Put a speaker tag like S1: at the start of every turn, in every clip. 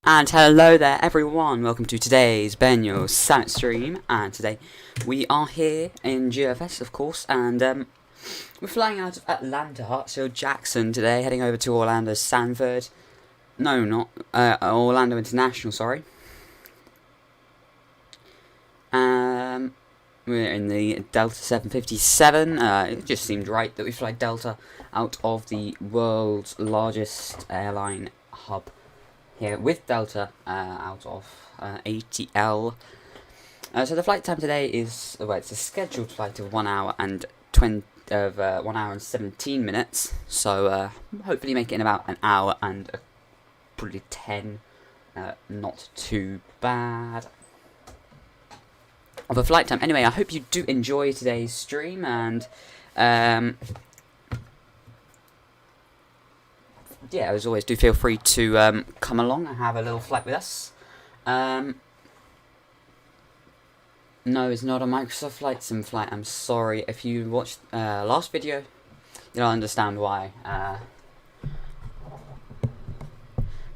S1: And hello there everyone, welcome to today's Benyo Summit stream, and today we are here in GeoFS of course, and we're flying out of Atlanta, Hartsfield Jackson today, heading over to Orlando Sanford, no not, Orlando International, sorry. We're in the Delta 757, it just seemed right that we fly Delta out of the world's largest airline hub here with Delta out of ATL. So the flight time today is it's a scheduled flight of 1 hour and 1 hour and 17 minutes. So hopefully make it in about an hour and probably 10. Not too bad of a flight time. Anyway, I hope you do enjoy today's stream, and yeah, as always, do feel free to come along and have a little flight with us. No, it's not a Microsoft Flight Sim flight. I'm sorry. If you watched last video, you'll understand why.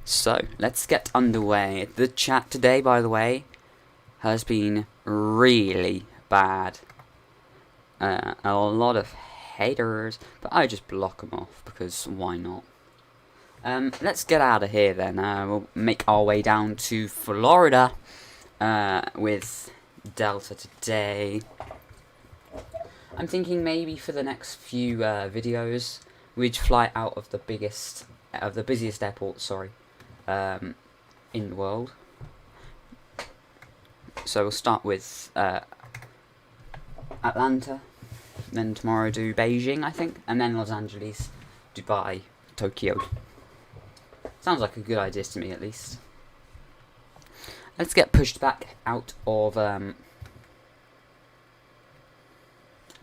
S1: So, let's get underway. The chat today, by the way, has been really bad. A lot of haters, but I just block them off because why not? Let's get out of here then. We'll make our way down to Florida with Delta today. I'm thinking maybe for the next few videos we'd fly out of the busiest airport, in the world. So we'll start with Atlanta, then tomorrow do Beijing, I think, and then Los Angeles, Dubai, Tokyo. Sounds like a good idea to me, at least. Let's get pushed back out of...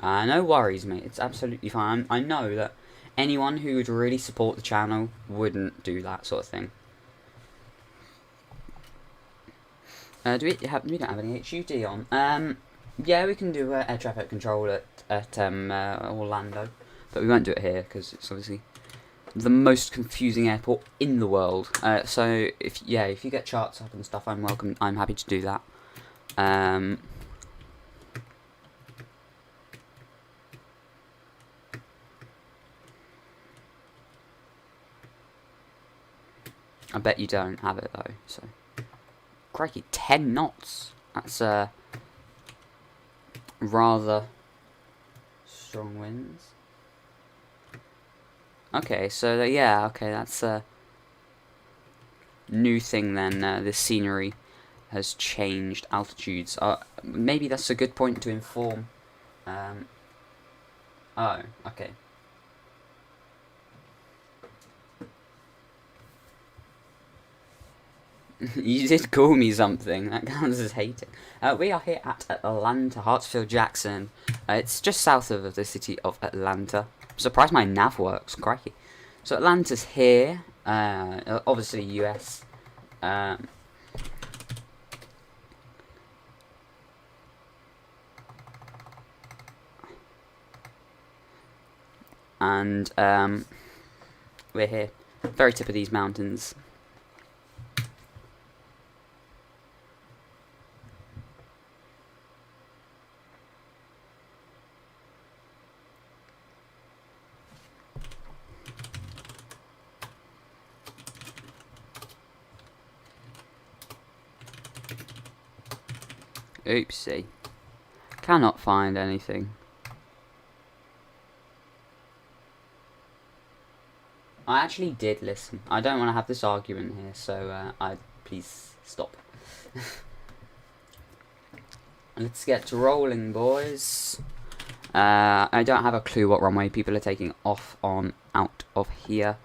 S1: no worries, mate. It's absolutely fine. I know that anyone who would really support the channel wouldn't do that sort of thing. We don't have any HUD on. Yeah, we can do air traffic control at Orlando, but we won't do it here because it's obviously the most confusing airport in the world. So if you get charts up and stuff, I'm happy to do that. I bet you don't have it though. So, crikey, 10 knots. That's rather strong winds. Okay, so that's a new thing then. The scenery has changed altitudes. Maybe that's a good point to inform. Oh, okay. You did call me something. That counts as hating. We are here at Atlanta, Hartsfield Jackson. It's just south of the city of Atlanta. I'm surprised my nav works. Crikey. So Atlanta's here. Obviously US. And we're here. Very tip of these mountains. Oopsie. Cannot find anything. I actually did listen. I don't want to have this argument here, so please stop. Let's get rolling, boys. I don't have a clue what runway people are taking off on out of here.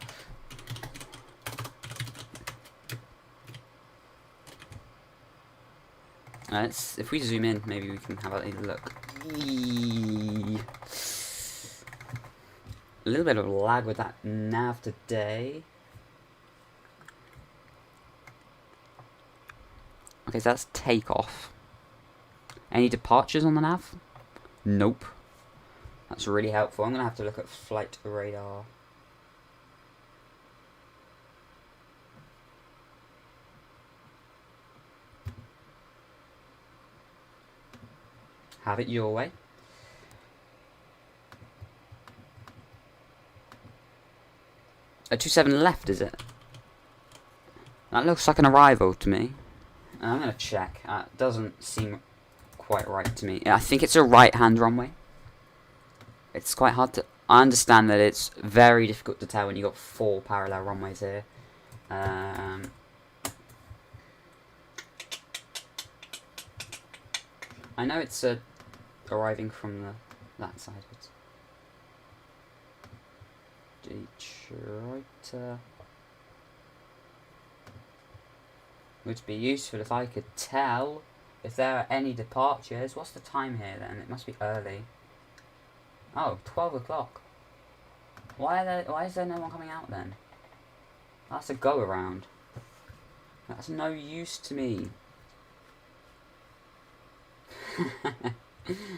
S1: If we zoom in, maybe we can have a look. A little bit of lag with that nav today. Okay, so that's takeoff. Any departures on the nav? Nope. That's really helpful. I'm going to have to look at flight radar. Have it your way. A 27 left, is it? That looks like an arrival to me. I'm gonna check. It doesn't seem quite right to me. I think it's a right-hand runway. It's quite hard to... I understand that it's very difficult to tell when you've got 4 parallel runways here. I know it's arriving from that side. Detroit. Would be useful if I could tell if there are any departures. What's the time here then? It must be early. Oh, 12 o'clock. Why is there no one coming out then? That's a go around. That's no use to me.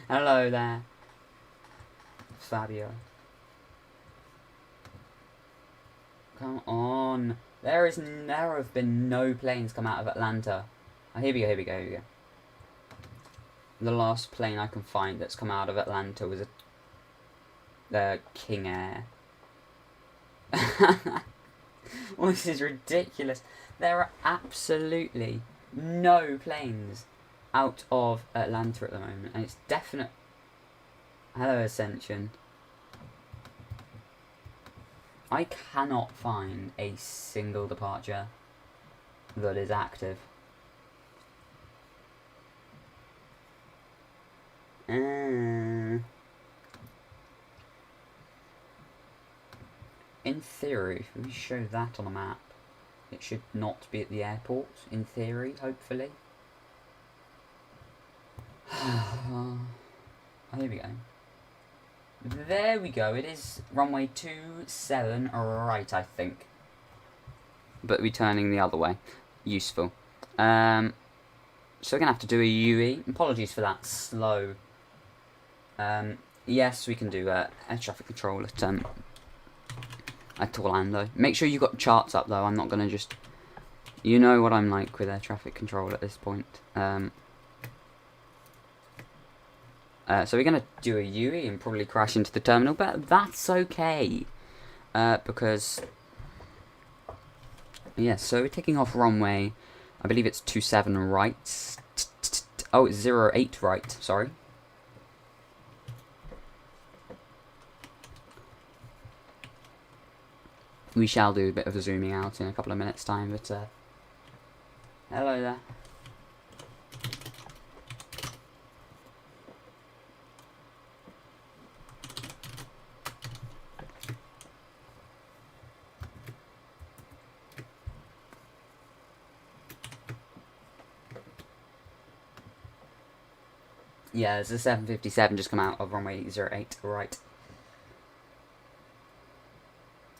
S1: Hello there, Fabio. Come on. There have been no planes come out of Atlanta. Oh, here we go. The last plane I can find that's come out of Atlanta was the King Air. Well, this is ridiculous. There are absolutely no planes out of Atlanta at the moment, and it's definite. Hello, Ascension. I cannot find a single departure that is active. In theory, if we show that on a map, it should not be at the airport, in theory, hopefully. Oh, here we go. There we go, it is runway 27 right, I think. But we're turning the other way. Useful. So we're going to have to do a UE. Apologies for that slow. Yes, we can do air traffic control at Orlando. Make sure you've got charts up though, I'm not going to just... You know what I'm like with air traffic control at this point. So we're going to do a UE and probably crash into the terminal, but that's okay. Because... Yeah, so we're taking off runway, I believe it's 27 right. Oh, it's 08 right, sorry. We shall do a bit of a zooming out in a couple of minutes' time, but... hello there. Yeah, there's a 757 just come out of runway 08 right.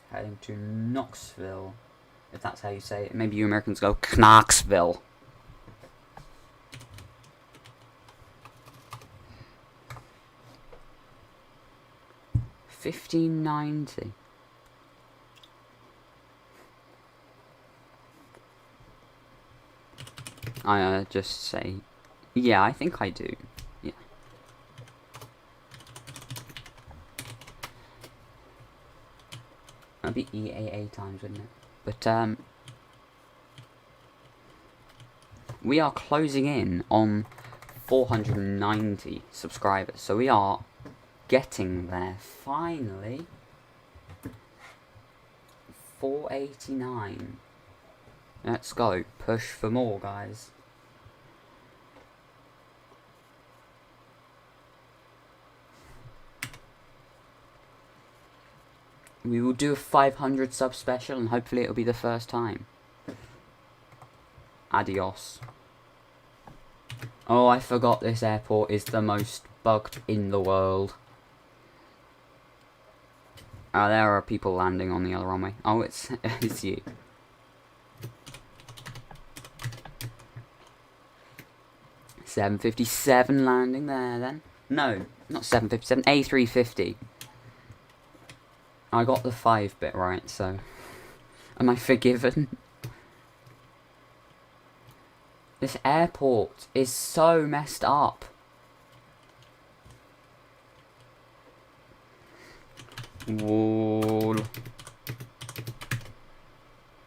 S1: Heading to Knoxville, if that's how you say it. Maybe you Americans go Knoxville. $15.90. I just say, yeah, I think I do. Yeah. That'd be EAA times, wouldn't it? But we are closing in on 490 subscribers, so we are getting there finally. 489. Let's go. Push for more, guys. We will do a 500 sub special and hopefully it'll be the first time. Adios. Oh, I forgot this airport is the most bugged in the world. Oh, there are people landing on the other runway. Oh, it's you. $757 landing there then. No, not 757, A350. I got the 5 bit right, so am I forgiven? This airport is so messed up. Wall.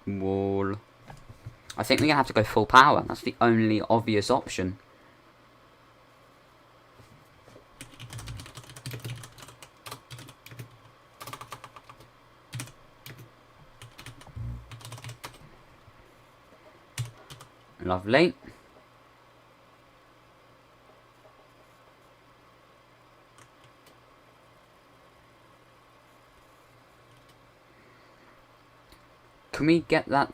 S1: Wall. I think we're gonna have to go full power. That's the only obvious option. Lovely. Can we get that?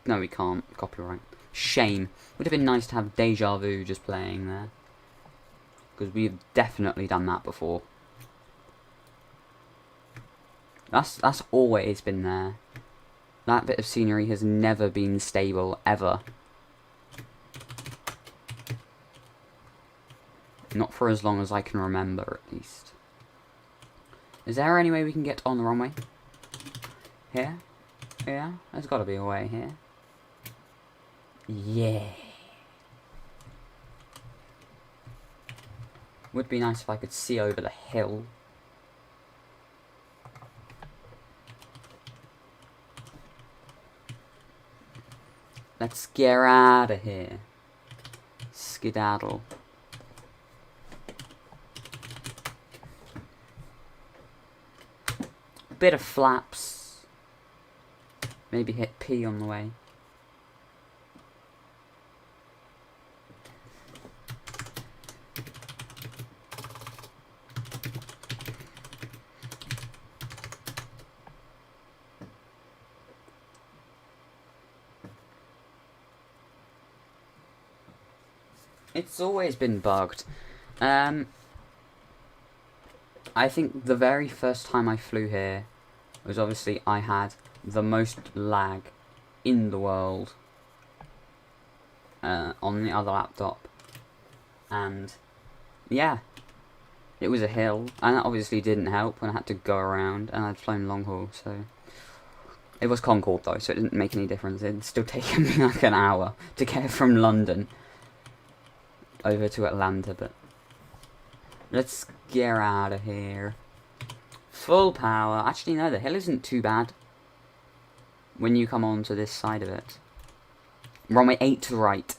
S1: No, we can't. Copyright. Shame. Would have been nice to have Deja Vu just playing there. Because we've definitely done that before. That's always been there. That bit of scenery has never been stable, ever. Not for as long as I can remember, at least. Is there any way we can get on the runway? Here? Yeah? There's got to be a way here. Yeah. Would be nice if I could see over the hill. Let's get out of here. Skedaddle. Bit of flaps. Maybe hit P on the way. It's always been bugged. I think the very first time I flew here was obviously I had the most lag in the world on the other laptop, and yeah, it was a hill, and that obviously didn't help when I had to go around, and I'd flown long haul, so it was Concorde though, so it didn't make any difference. It'd still taken me like an hour to get from London over to Atlanta, but let's get out of here. Full power. Actually, no, the hill isn't too bad when you come on to this side of it. Runway 8 to the right.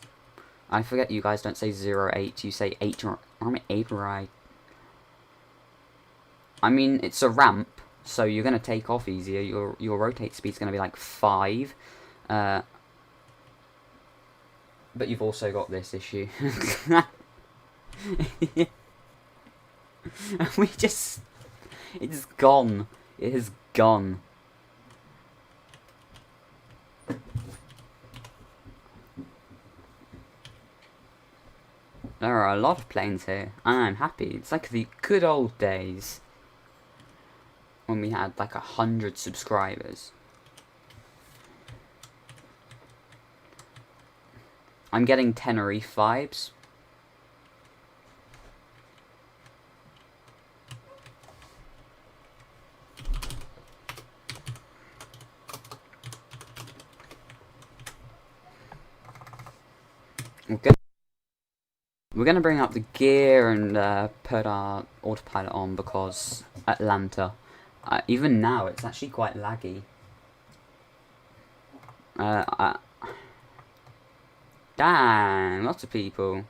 S1: I forget you guys don't say 08, you say 8 to right. Runway 8 right. I mean, it's a ramp, so you're going to take off easier. Your rotate speed's going to be like 5. But you've also got this issue. We just... It's gone. It has gone. There are a lot of planes here, and I'm happy. It's like the good old days when we had like 100 subscribers. I'm getting Tenerife vibes. We're gonna bring up the gear and put our autopilot on because Atlanta. Even now, it's actually quite laggy. Dang, lots of people.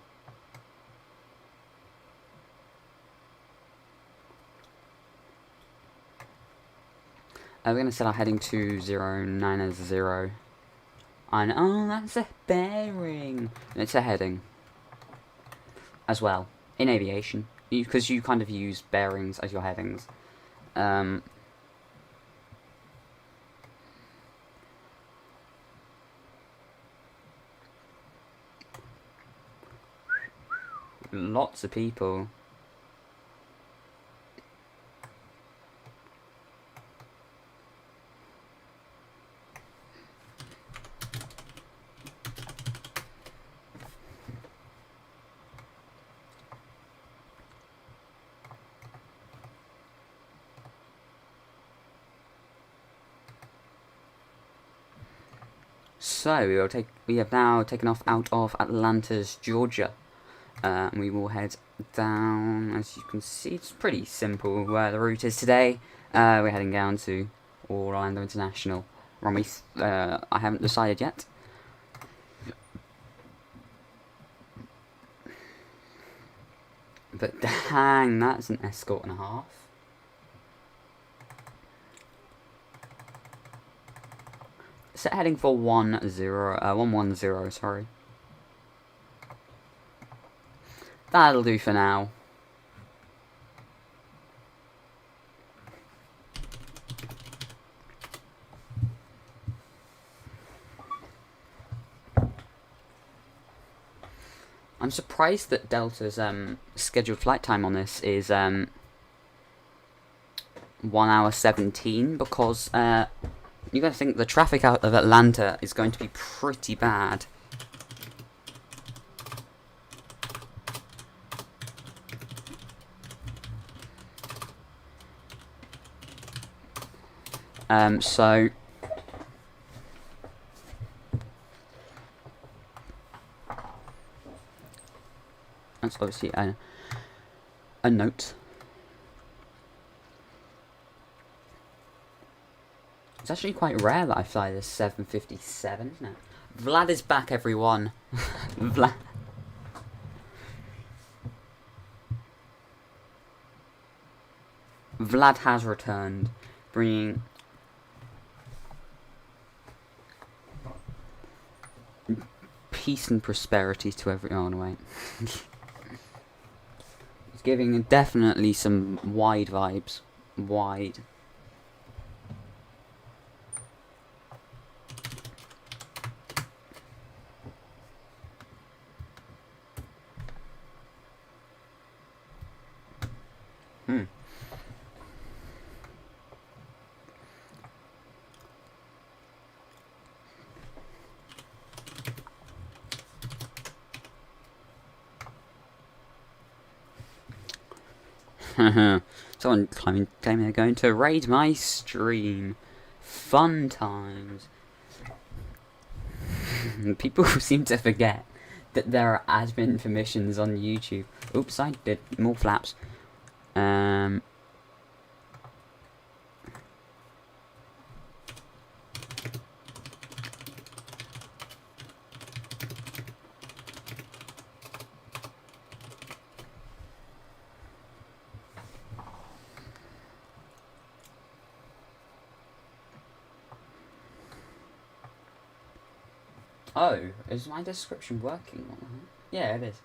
S1: We're going to set our heading to 090. And oh, that's a bearing. It's a heading as well in aviation, because you kind of use bearings as your headings. Lots of people. So we have now taken off out of Atlanta's Georgia. We will head down. As you can see, it's pretty simple where the route is today. We're heading down to Orlando International. I haven't decided yet. But dang, that's an escort and a half. Set heading for 110, sorry. That'll do for now. I'm surprised that Delta's scheduled flight time on this is 1 hour 17, because you gotta think the traffic out of Atlanta is going to be pretty bad. So that's obviously a note. It's actually quite rare that I fly this 757, isn't it? Vlad is back, everyone. Vlad has returned, bringing peace and prosperity to everyone. Wait. It's giving definitely some wide vibes. Wide. Someone claiming they're going to raid my stream. Fun times. People seem to forget that there are admin permissions on YouTube. Oops, I did more flaps. Oh, is my description working? Yeah, it is.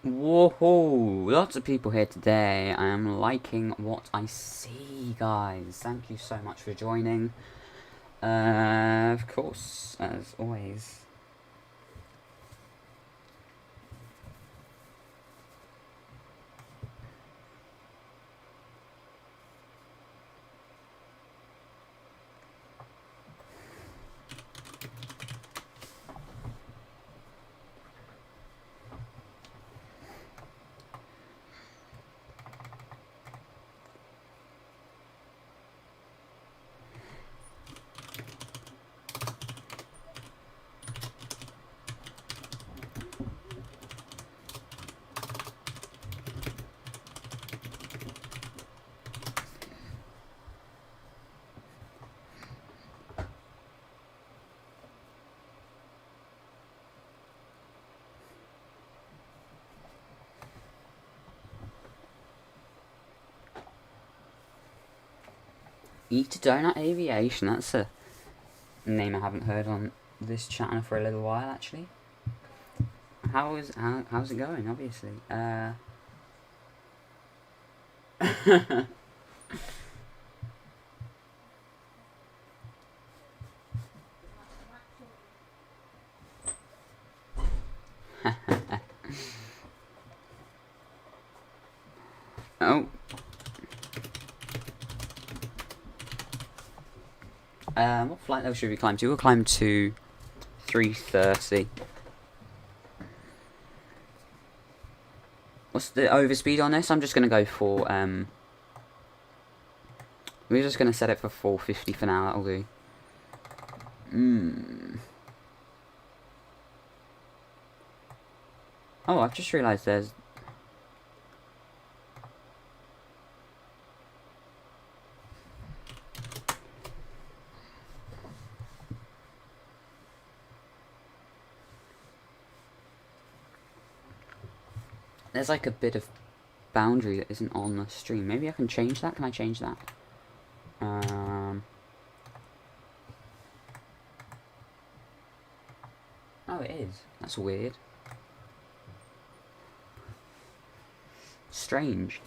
S1: Whoa, lots of people here today. I am liking what I see, guys. Thank you so much for joining. Of course, as always. Eat Donut Aviation, that's a name I haven't heard on this channel for a little while, actually. How's it going, obviously? Oh. What flight level should we climb to? We'll climb to 330. What's the overspeed on this? I'm just gonna go for we're just gonna set it for 450 for now. That'll do. Oh, I've just realised there's like a bit of boundary that isn't on the stream. Maybe I can change that. Can I change that? Oh, it is. That's weird. Strange.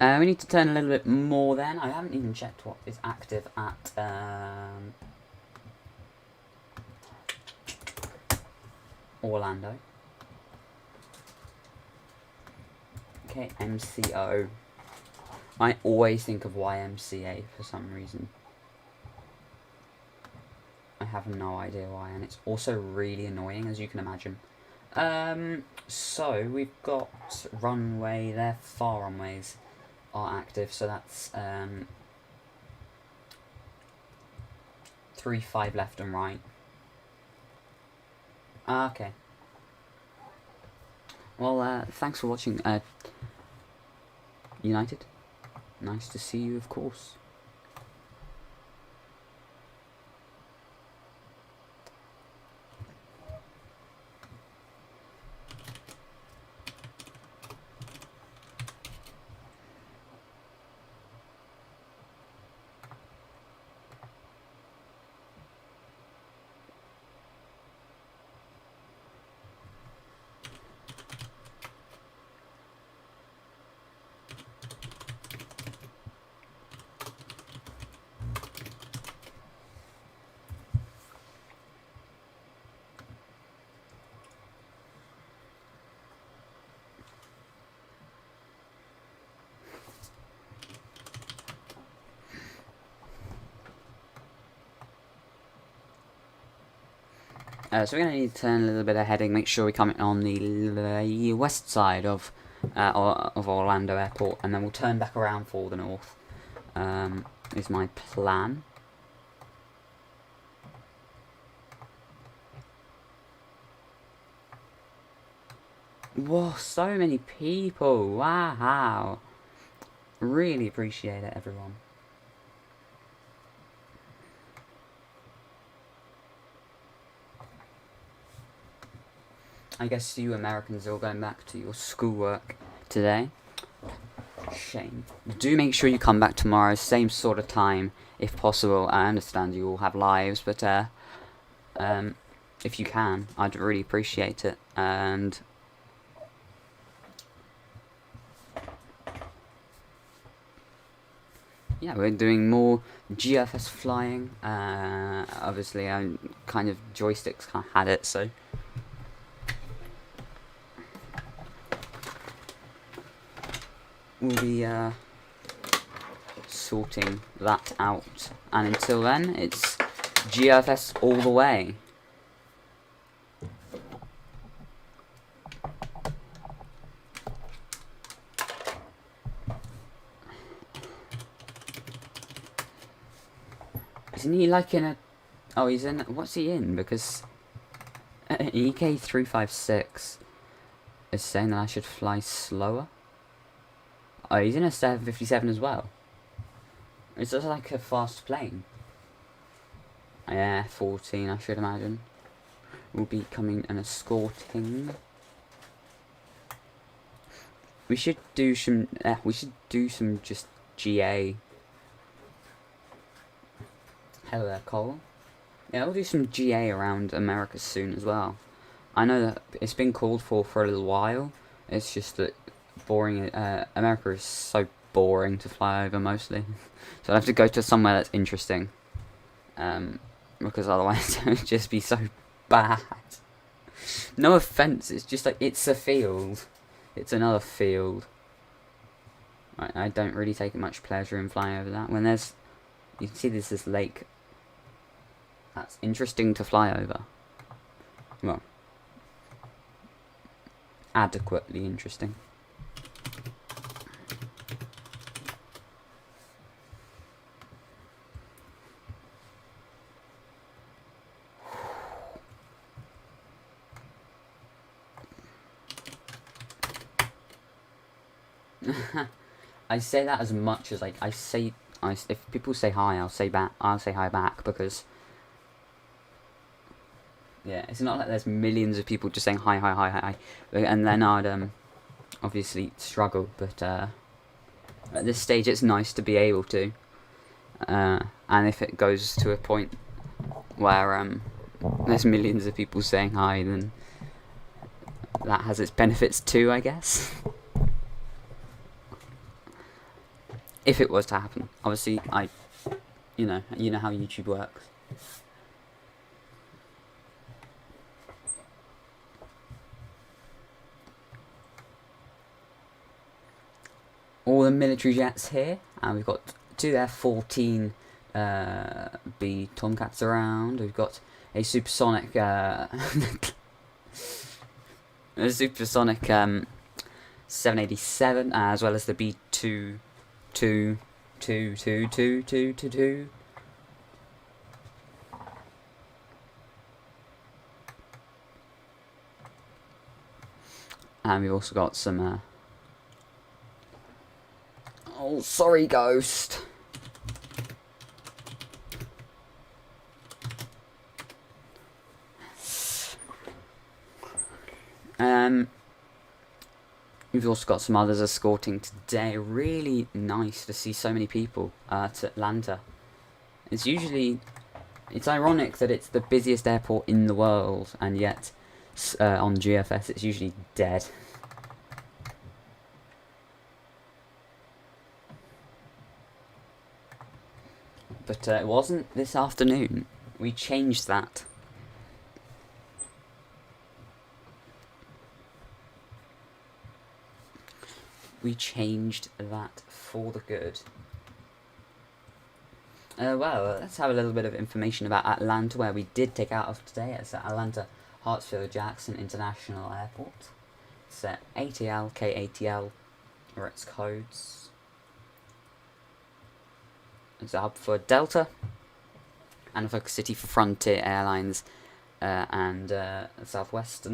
S1: We need to turn a little bit more then. I haven't even checked what is active at Orlando. Okay, MCO. I always think of YMCA for some reason. I have no idea why, and it's also really annoying, as you can imagine. So we've got runway there, far runways are active, so that's 3, 5 left and right. Okay. Well, thanks for watching, United. Nice to see you, of course. So we're going to need to turn a little bit of heading, make sure we come in on the west side of Orlando Airport, and then we'll turn back around for the north, is my plan. Whoa, so many people, wow. Really appreciate it, everyone. I guess you Americans are all going back to your schoolwork today. Shame. Do make sure you come back tomorrow, same sort of time, if possible. I understand you all have lives, but if you can, I'd really appreciate it. And yeah, we're doing more GeoFS flying. Obviously, kind of joysticks kind of had it, so. We'll be sorting that out, and until then, it's GeoFS all the way. Isn't he like in a... Oh, he's in... What's he in? Because EK356 is saying that I should fly slower. Oh, he's in a 757 as well. It's just like a fast plane. Yeah, 14, I should imagine. Will be coming and escorting. We should do some. Just GA. Hello there, Cole. Yeah, we'll do some GA around America soon as well. I know that it's been called for a little while. It's just that boring. America is so boring to fly over mostly. So I have to go to somewhere that's interesting. Because otherwise it would just be so bad. No offense, it's just like, it's a field. It's another field. Right, I don't really take much pleasure in flying over that. When there's, you can see there's this lake. That's interesting to fly over. Well, adequately interesting. I say that as much as, like, if people say hi, I'll say hi back, because yeah, it's not like there's millions of people just saying hi, hi, hi, hi, and then I'd obviously struggle. But at this stage, it's nice to be able to, and if it goes to a point where there's millions of people saying hi, then that has its benefits too, I guess. If it was to happen, obviously, you know how YouTube works. All the military jets here, and we've got two F-14 B Tomcats around. We've got a supersonic, a supersonic 787, as well as the B2. Two. And we've also got some. Oh, sorry, Ghost. We've also got some others escorting today. Really nice to see so many people at Atlanta. It's ironic that it's the busiest airport in the world, and yet on GeoFS it's usually dead. But it wasn't this afternoon. We changed that. We changed that for the good. Well, let's have a little bit of information about Atlanta, where we did take out of today. It's at Atlanta Hartsfield-Jackson International Airport. It's at ATL, KATL, or its codes. It's a hub for Delta, and a focus city for Frontier Airlines and Southwest.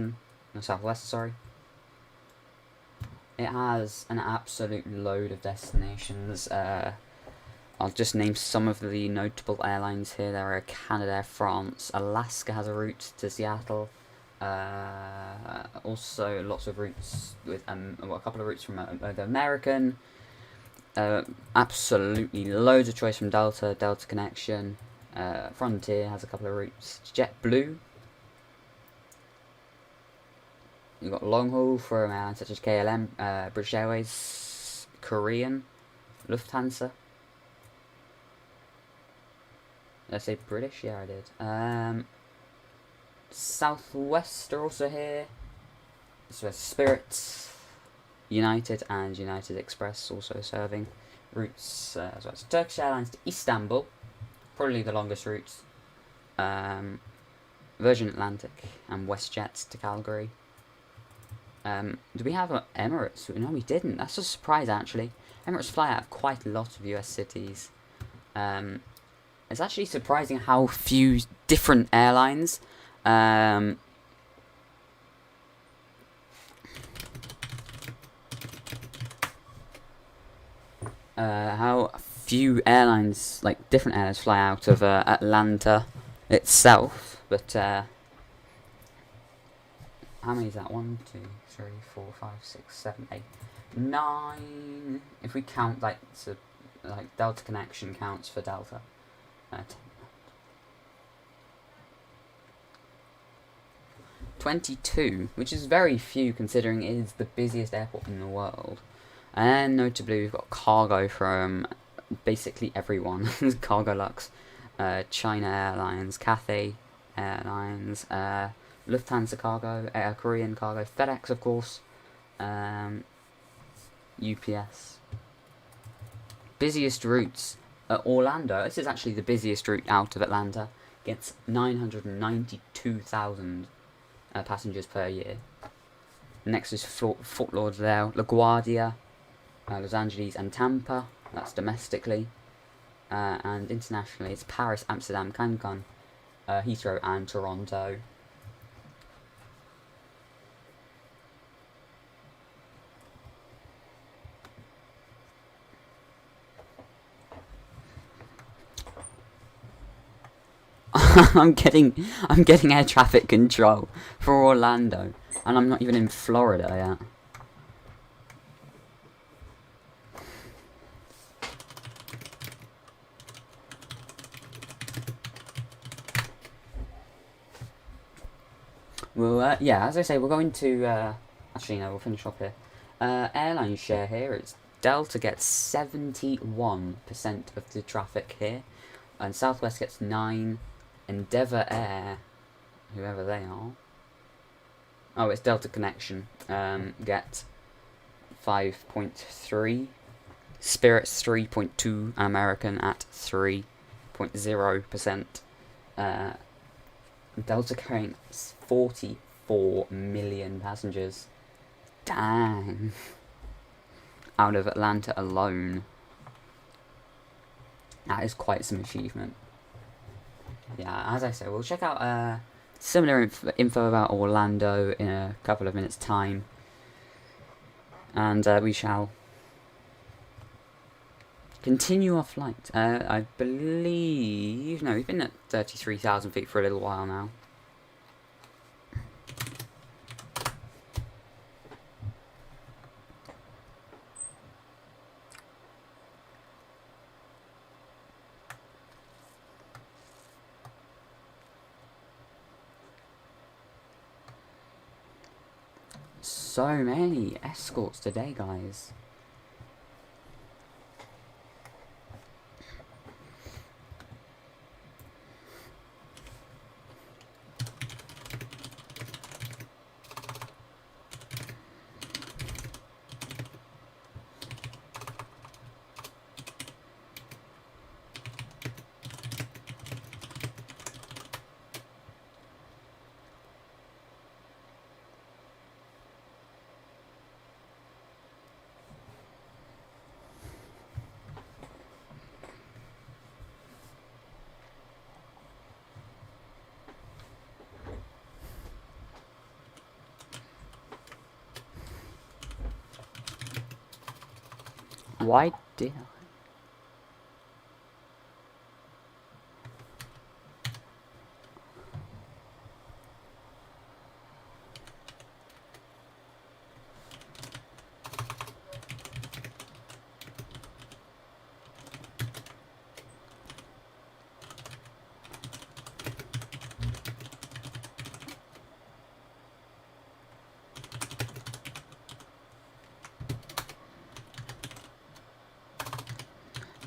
S1: It has an absolute load of destinations. I'll just name some of the notable airlines here. There are Canadair, France, Alaska has a route to Seattle. Also, lots of routes with a couple of routes from the American. Absolutely loads of choice from Delta Connection. Frontier has a couple of routes. JetBlue. You've got long haul from airlines such as KLM, British Airways, Korean, Lufthansa. Did I say British? Yeah, I did. Southwest are also here. So Spirit, United, and United Express also serving routes as well. So Turkish Airlines to Istanbul, probably the longest routes. Virgin Atlantic and WestJet to Calgary. Do we have Emirates? No, we didn't. That's a surprise, actually. Emirates fly out of quite a lot of US cities. It's actually surprising how few different airlines like different airlines fly out of Atlanta itself. But how many is that? 1, 2, 3, 4, 5, 6, 7, 8, 9. If we count like Delta Connection counts for Delta. 22, which is very few considering it is the busiest airport in the world. And notably, we've got cargo from basically everyone. Cargo Lux, China Airlines, Cathay Airlines, Lufthansa Cargo, Korean Cargo, FedEx, of course, UPS. Busiest routes. Orlando, this is actually the busiest route out of Atlanta, gets 992,000 passengers per year. Next is Fort Lauderdale, LaGuardia, Los Angeles and Tampa, that's domestically. And internationally it's Paris, Amsterdam, Cancun, Heathrow and Toronto. I'm getting air traffic control for Orlando, and I'm not even in Florida yet. Well, yeah, as I say, we're going to, actually, no, we'll finish off here. Airline share here, it's Delta gets 71% of the traffic here, and Southwest gets 9%, Endeavour Air, whoever they are, oh, it's Delta Connection, get 5.3%, Spirit's 3.2%, and American at 3.0%. Delta carrying 44 million passengers. Dang. Out of Atlanta alone. That is quite some achievement. Yeah, as I said, we'll check out similar info about Orlando in a couple of minutes' time. And we shall continue our flight. I believe... No, we've been at 33,000 feet for a little while now. So many escorts today, guys. Why did I?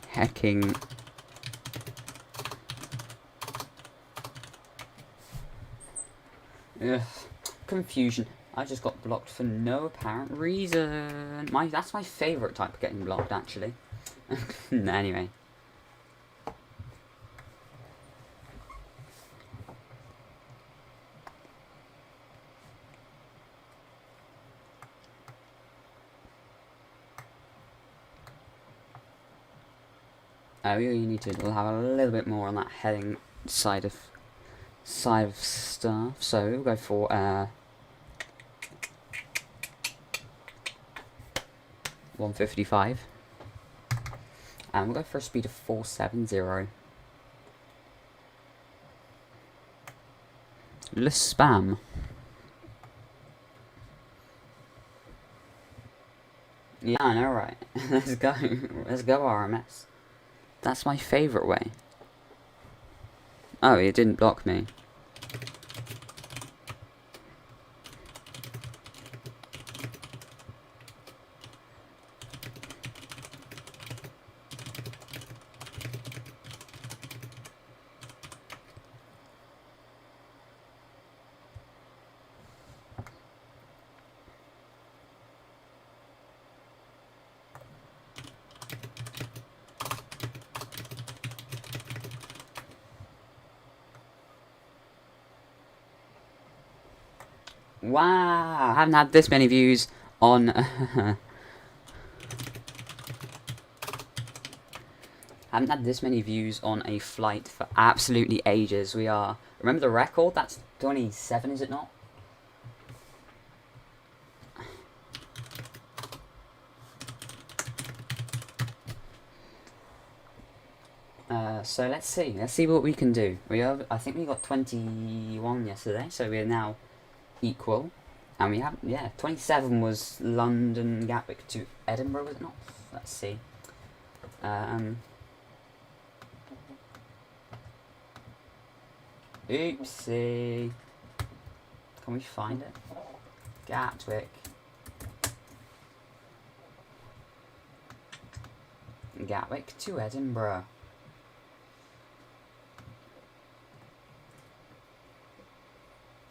S1: Hecking. Ugh. Confusion. I just got blocked for no apparent reason. That's my favourite type of getting blocked, actually. Anyway. We really need to. We'll have a little bit more on that heading side of stuff. So we'll go for 155, and we'll go for a speed of 470. Le spam. Yeah, I know, right? Let's go. Let's go, RMS. That's my favourite way. Oh, it didn't block me. Wow, I haven't had this many views on... haven't had this many views on a flight for absolutely ages. We are... Remember the record? That's 27, is it not? So let's see. Let's see what we can do. I think we got 21 yesterday, so we're now equal. And we have, yeah, 27 was London Gatwick to Edinburgh, was it not? Let's see. Oopsie. Can we find it? Gatwick. Gatwick to Edinburgh.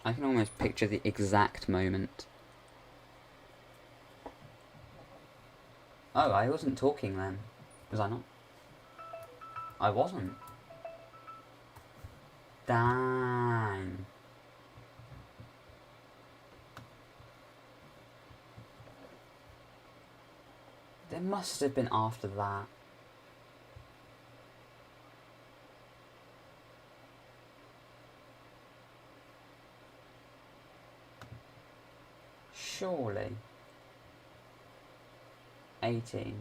S1: I can almost picture the exact moment. Oh, I wasn't talking then. Was I not? I wasn't. Dang. There must have been after that. Surely. 18.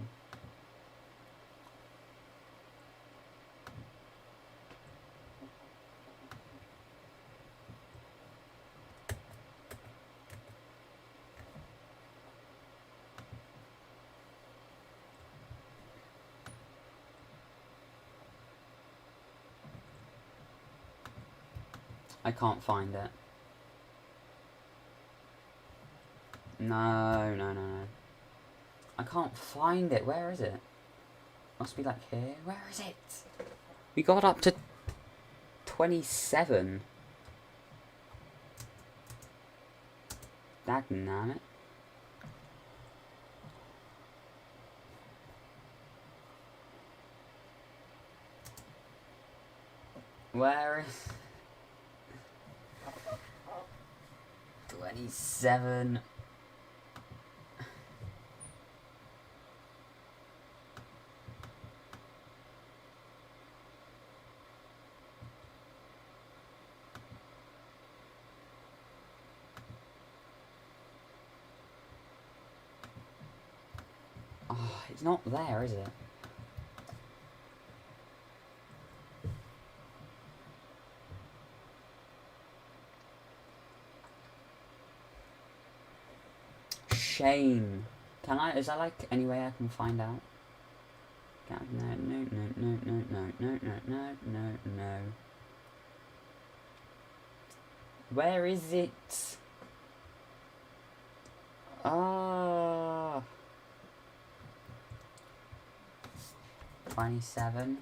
S1: I can't find it. No. I can't find it. Where is it? Must be like here. Where is it? We got up to 27. Dagnammit. Where is 27? Oh, it's not there, is it? Shame. Can I? Is that like any way I can find out? No. Where is it? Ah. 27.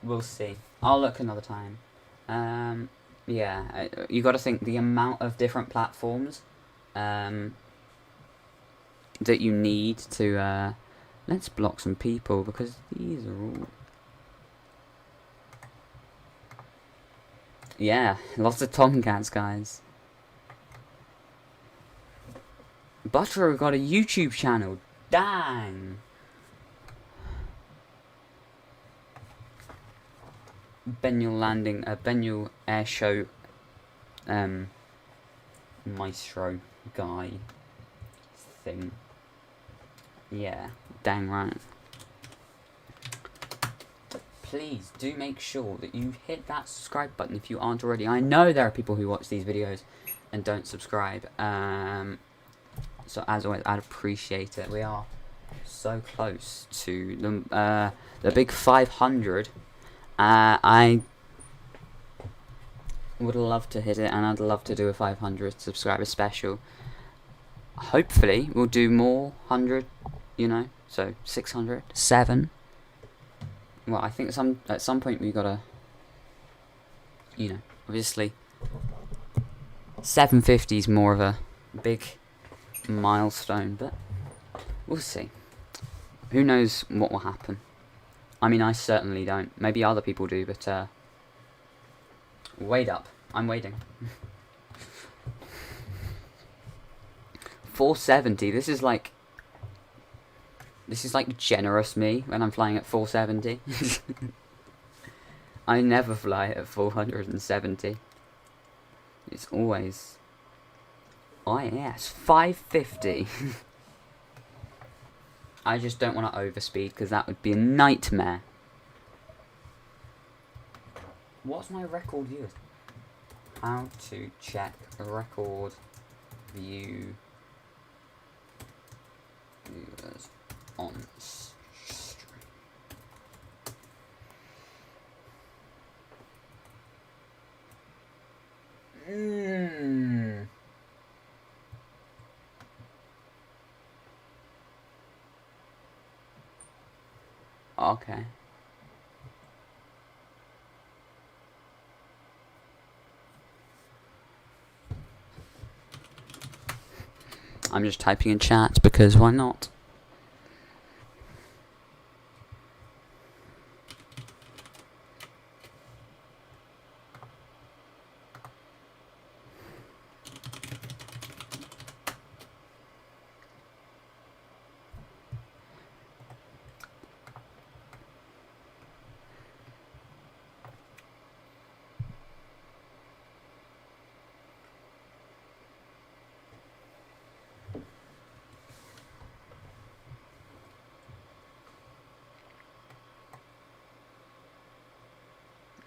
S1: We'll see. I'll look another time. Yeah, you got to think the amount of different platforms that you need to. Let's block some people because these are all. Yeah, lots of Tomcats, guys. Butterer got a YouTube channel. Dang. Benul landing, Benul air show, maestro guy thing. Yeah, dang right. Please do make sure that you hit that subscribe button if you aren't already. I know there are people who watch these videos and don't subscribe. So as always, I'd appreciate it. We are so close to the big 500. I would love to hit it, and I'd love to do a 500 subscriber special. Hopefully, we'll do more 100, you know, so 600, 7. Well, I think at some point we gotta you know, obviously 750 is more of a big milestone, but we'll see. Who knows what will happen? I mean, I certainly don't. Maybe other people do, but wait up. I'm waiting. 470. This is like generous me when I'm flying at 470. I never fly at 470. It's always... Oh yes, 550. I just don't want to overspeed because that would be a nightmare. What's my record viewers? How to check a record viewers on stream. Okay. I'm just typing in chat because why not?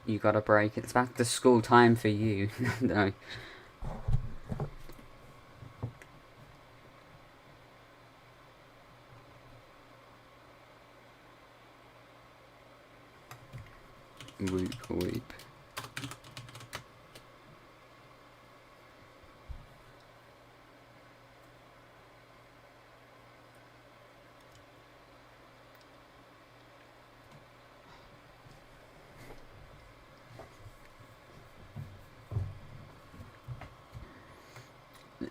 S1: You got a break. It's back to school time for you. No. Whoop whoop.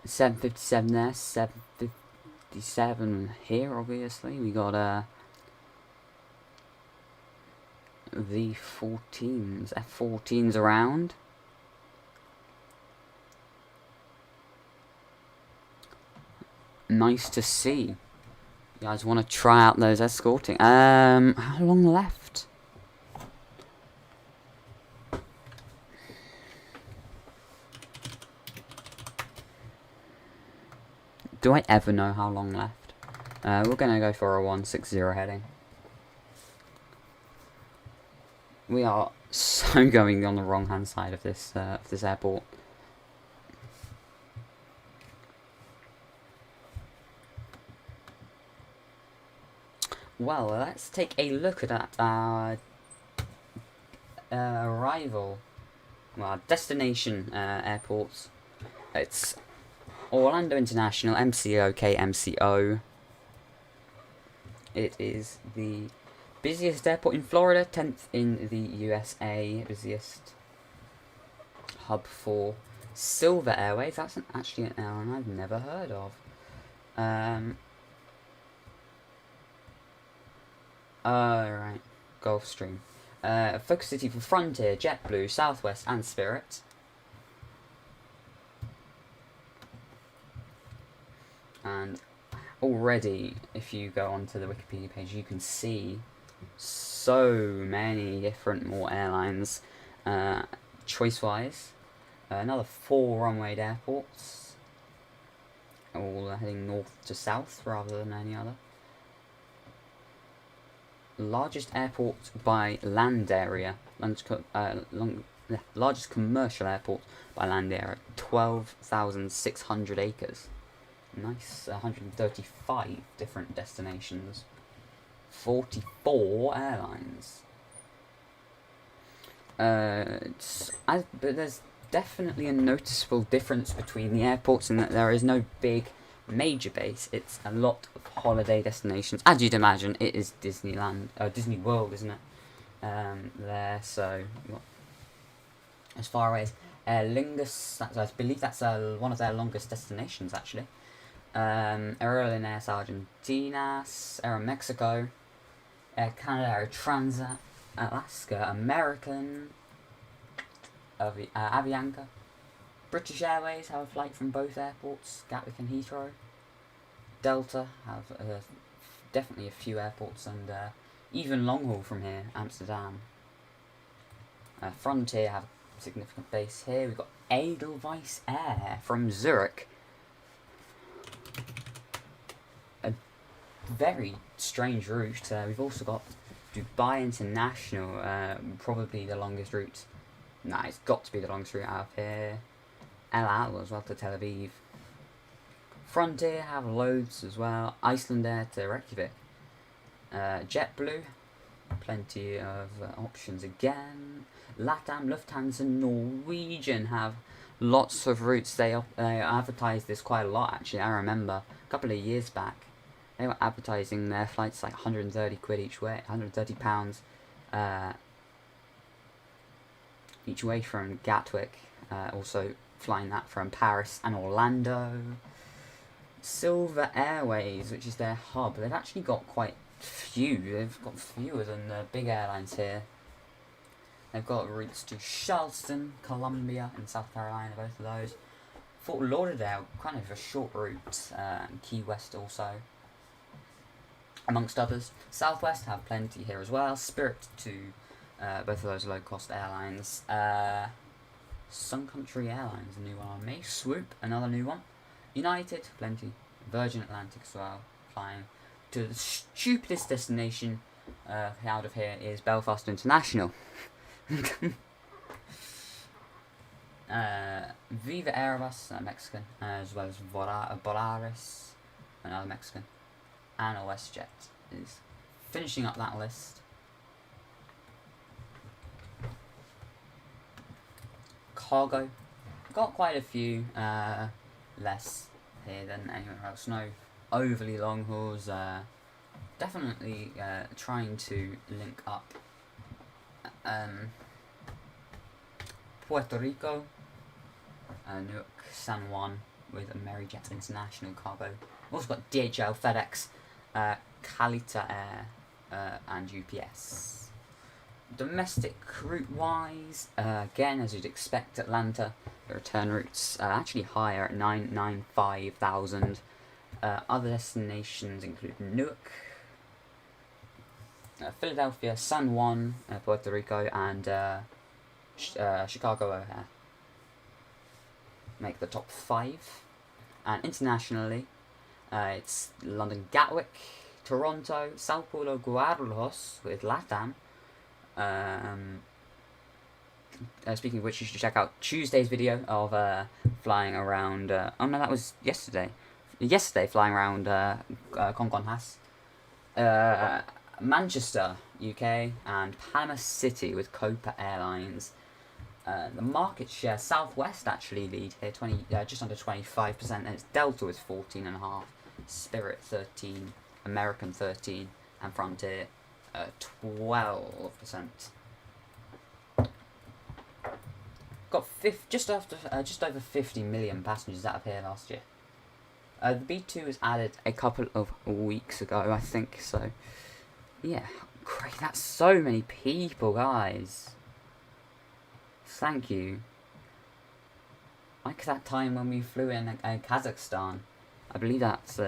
S1: $7.57 there, $7.57 here. Obviously, we got the 14s, F14s around. Nice to see. You guys want to try out those escorting? How long left? Do I ever know how long left? We're gonna go for a 160 heading. We are so going on the wrong hand side of this airport. Well, let's take a look at our arrival, well, destination airports. It's Orlando International, MCO, KMCO. It is the busiest airport in Florida, 10th in the USA, busiest hub for Silver Airways. That's actually an airline I've never heard of. Right, Gulfstream. Focus City for Frontier, JetBlue, Southwest, and Spirit. And already, if you go onto the Wikipedia page, you can see so many different more airlines. Choice-wise, another 4 runwayed airports, all heading north to south rather than any other. Largest airport by land area, largest commercial airport by land area, 12,600 acres. Nice, 135 different destinations, 44 airlines. But there's definitely a noticeable difference between the airports in that there is no big major base. It's a lot of holiday destinations. As you'd imagine, it is Disneyland, Disney World, isn't it? There, so as far away as Aer Lingus. I believe that's one of their longest destinations, actually. Aerolíneas Argentinas, Aeromexico, Air Canada, Air Transat, Alaska, American, Avianca. British Airways have a flight from both airports, Gatwick and Heathrow. Delta have definitely a few airports, and even long haul from here, Amsterdam. Frontier have a significant base here. We've got Edelweiss Air from Zurich. A very strange route. We've also got Dubai International, probably the longest route. Nah, it's got to be the longest route out of here. El Al as well to Tel Aviv. Frontier have loads as well. Icelandair to Reykjavik. JetBlue, plenty of options again. LATAM, Lufthansa, Norwegian have lots of routes. They advertised this quite a lot, actually. I remember a couple of years back they were advertising their flights like 130 quid each way, 130 pounds each way from Gatwick. Also flying that from Paris and Orlando. Silver Airways, which is their hub, they've actually got quite few. They've got fewer than the big airlines here. They've got routes to Charleston, Columbia, and South Carolina, both of those. Fort Lauderdale, kind of a short route, and Key West also, amongst others. Southwest have plenty here as well. Spirit to both of those low-cost airlines. Sun Country Airlines, a new one on me. Swoop, another new one. United, plenty. Virgin Atlantic as well, flying to the stupidest destination out of here is Belfast International. Viva Aerobus, Mexican, as well as Volaris, another Mexican, and WestJet is finishing up that list. Cargo, got quite a few, less here than anywhere else. No overly long hauls. Definitely trying to link up Puerto Rico, Newark, San Juan with Amerijet International Cargo. Also got DHL, FedEx, Calita Air, and UPS. Domestic route wise, again as you'd expect, Atlanta, the return routes actually higher at 995,000. Other destinations include Newark, Philadelphia, San Juan, Puerto Rico, and Chicago O'Hare make the top 5. And internationally, it's London Gatwick, Toronto, Sao Paulo Guarulhos with LATAM. Speaking of which, you should check out Tuesday's video of flying around. Oh no, that was yesterday. Yesterday, flying around Congonhas, Manchester, UK, and Panama City with Copa Airlines. The market share, Southwest actually lead here, just under 25%, and it's Delta with 14.5%, Spirit 13%, American 13%, and Frontier 12%. Got just over 50 million passengers out of here last year. The B2 was added a couple of weeks ago, I think. So, yeah, great. That's so many people, guys. Thank you. Like that time when we flew in Kazakhstan. I believe that's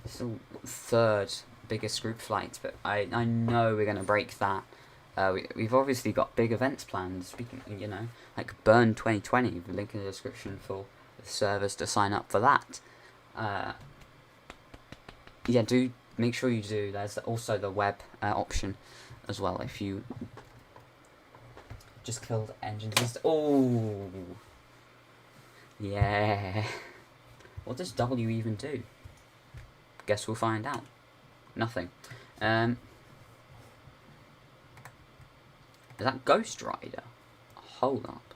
S1: still third biggest group flight, but I know we're going to break that. We've obviously got big events planned, speaking, like Burn 2020, the link in the description for the servers to sign up for that. Yeah, do make sure you do. There's also the web option as well if you just killed engines. Oh, yeah. What does W even do? Guess we'll find out. Nothing. Is that Ghost Rider? Hold up.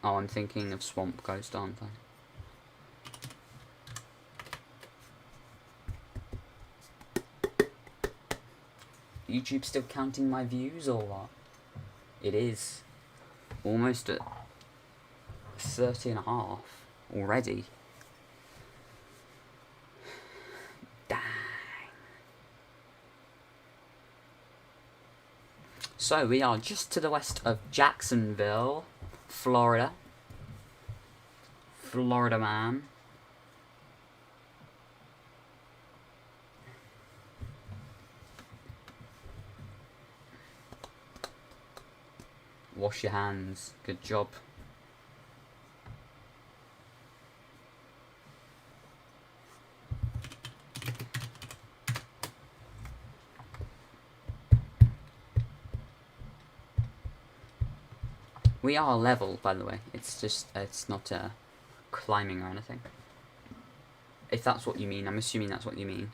S1: Oh, I'm thinking of Swamp Ghost, aren't I? YouTube still counting my views or what? It is. Almost at 30.5 already. Dang. So we are just to the west of Jacksonville, Florida. Florida man. Wash your hands. Good job. We are level, by the way. It's just, it's not climbing or anything. If that's what you mean, I'm assuming that's what you mean.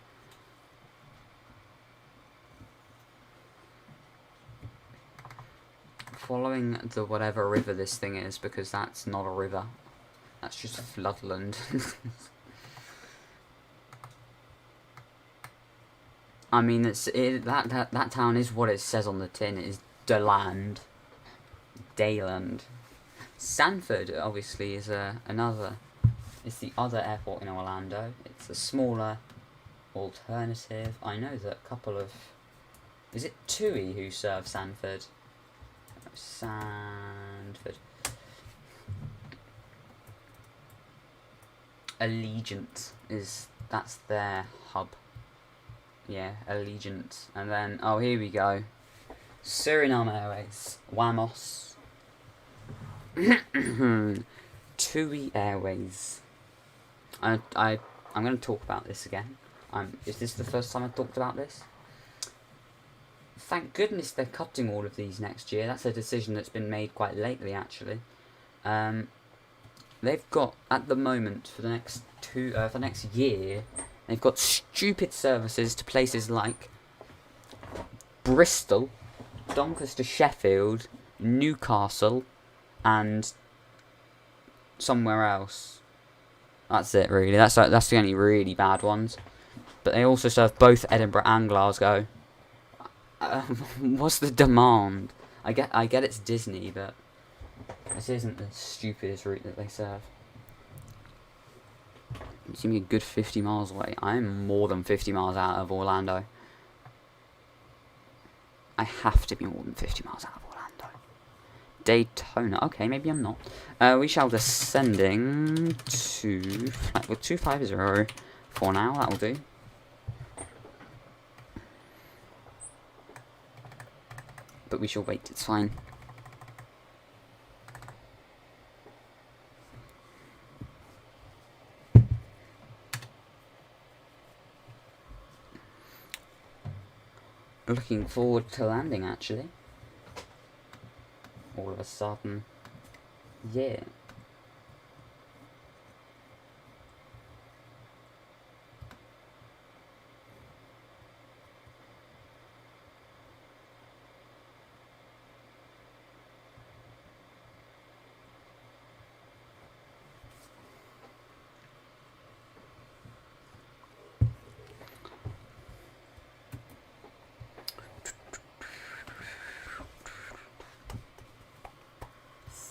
S1: Following the whatever river this thing is, because that's not a river. That's just floodland. I mean, that town is what it says on the tin. It is Deland. Dayland. Sanford, obviously, is another. It's the other airport in Orlando. It's a smaller alternative. I know that a couple of... Is it TUI who serve Sanford? Sanford. Allegiant that's their hub. Yeah, Allegiant. And then, oh, here we go. Suriname Airways. Wamos. TUI Airways. I'm going to talk about this again. Is this the first time I've talked about this? Thank goodness they're cutting all of these next year. That's a decision that's been made quite lately, actually. They've got, at the moment, for the next year, they've got stupid services to places like Bristol, Doncaster, Sheffield, Newcastle, and somewhere else. That's it, really. That's the only really bad ones. But they also serve both Edinburgh and Glasgow. What's the demand? I get it's Disney, but this isn't the stupidest route that they serve. You seem to be a good 50 miles away. I'm more than 50 miles out of Orlando. I have to be more than 50 miles out of Orlando. Daytona. Okay, maybe I'm not. We shall descending to flight 250 for now. That'll do. But we shall wait. It's fine. Looking forward to landing, actually. All of a sudden. Yeah.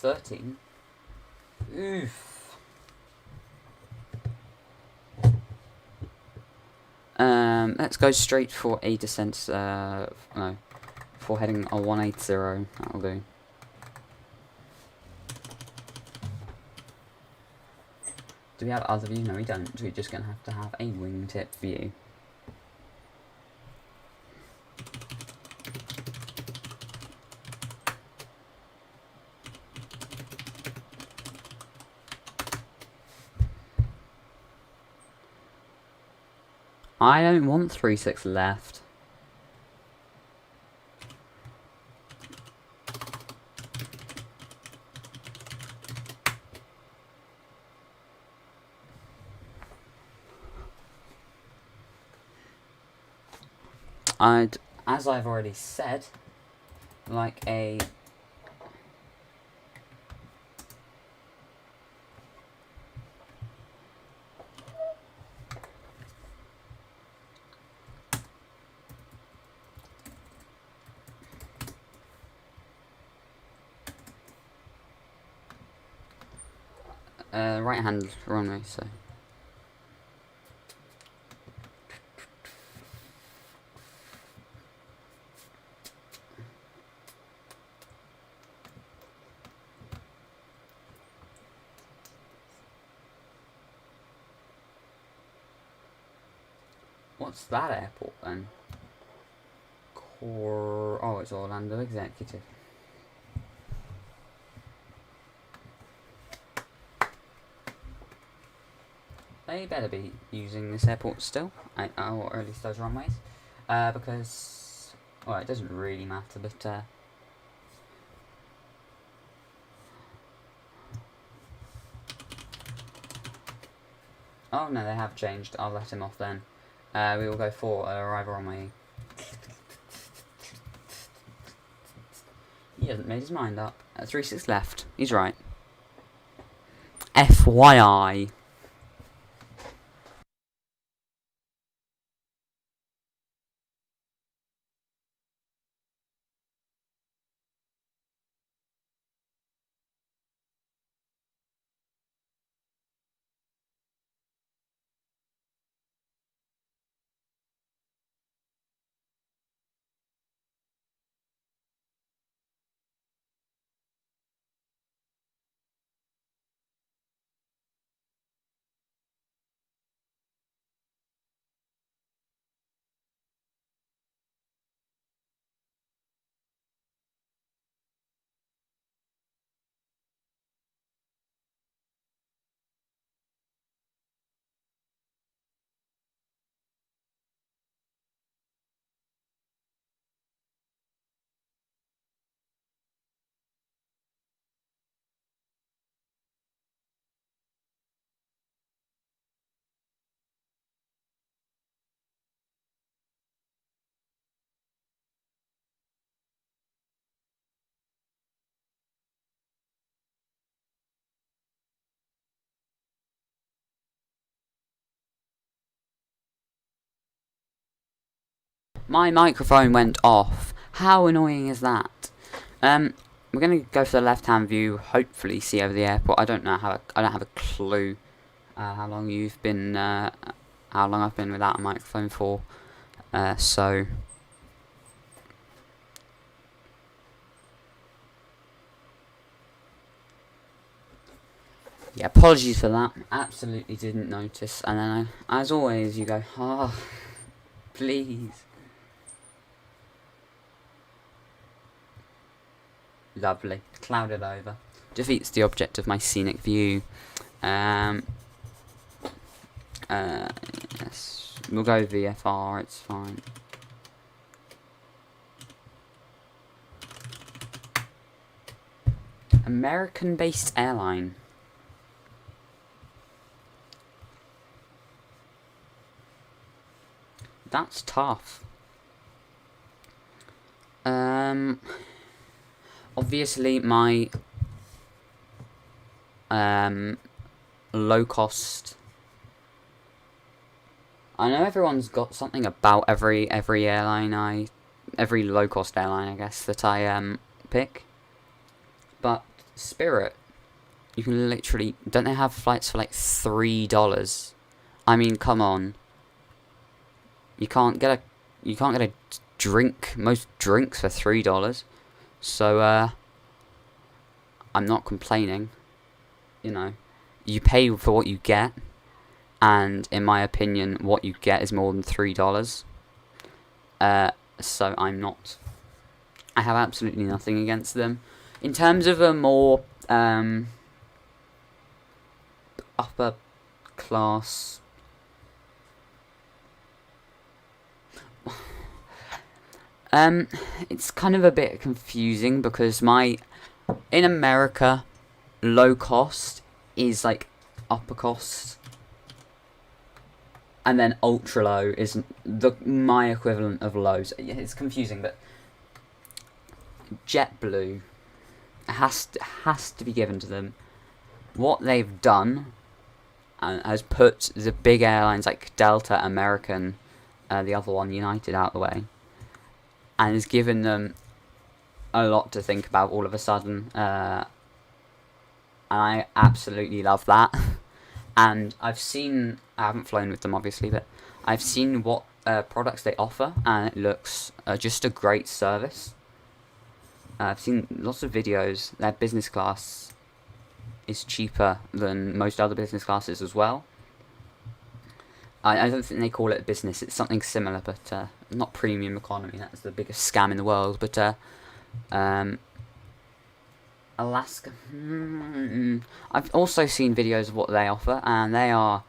S1: $13. Oof. Let's go straight for a descent. No, for heading a 180. That'll do. Do we have other view? No, we don't. We're just gonna have to have a wingtip view. I don't want 3.6 left. As I've already said, like a... Right hand runway, so. What's that airport then? Oh, it's Orlando Executive. They better be using this airport still, or at least those runways, because, well, it doesn't really matter, but, oh no, they have changed. I'll let him off then. We will go for arrival runway. He hasn't made his mind up. 36 left. He's right. FYI. My microphone went off. How annoying is that? We're gonna go for the left-hand view. Hopefully, see over the airport. I don't have a clue how long you've been, how long I've been without a microphone for. So yeah, apologies for that. Absolutely didn't notice. And then, as always, you go, oh, please. Lovely. Clouded over. Defeats the object of my scenic view. Yes. We'll go VFR, it's fine. American-based airline. That's tough. Obviously my low cost. I know everyone's got something about every airline every low cost airline I guess that I pick. But Spirit, you can literally, don't they have flights for like $3? I mean, come on. You can't get a drink, most drinks for $3. So I'm not complaining. You know, you pay for what you get, and in my opinion, what you get is more than $3. So I have absolutely nothing against them. In terms of a more upper class, it's kind of a bit confusing because in America, low cost is like upper cost, and then ultra low is my equivalent of lows. It's confusing, but JetBlue has to be given to them. What they've done has put the big airlines like Delta, American, the other one, United, out the way, and has given them a lot to think about all of a sudden. and I absolutely love that. And I haven't flown with them obviously, but I've seen what products they offer, and it looks just a great service. I've seen lots of videos. Their business class is cheaper than most other business classes as well. I don't think they call it business, it's something similar, but not premium economy, that's the biggest scam in the world, but Alaska, I've also seen videos of what they offer, and they are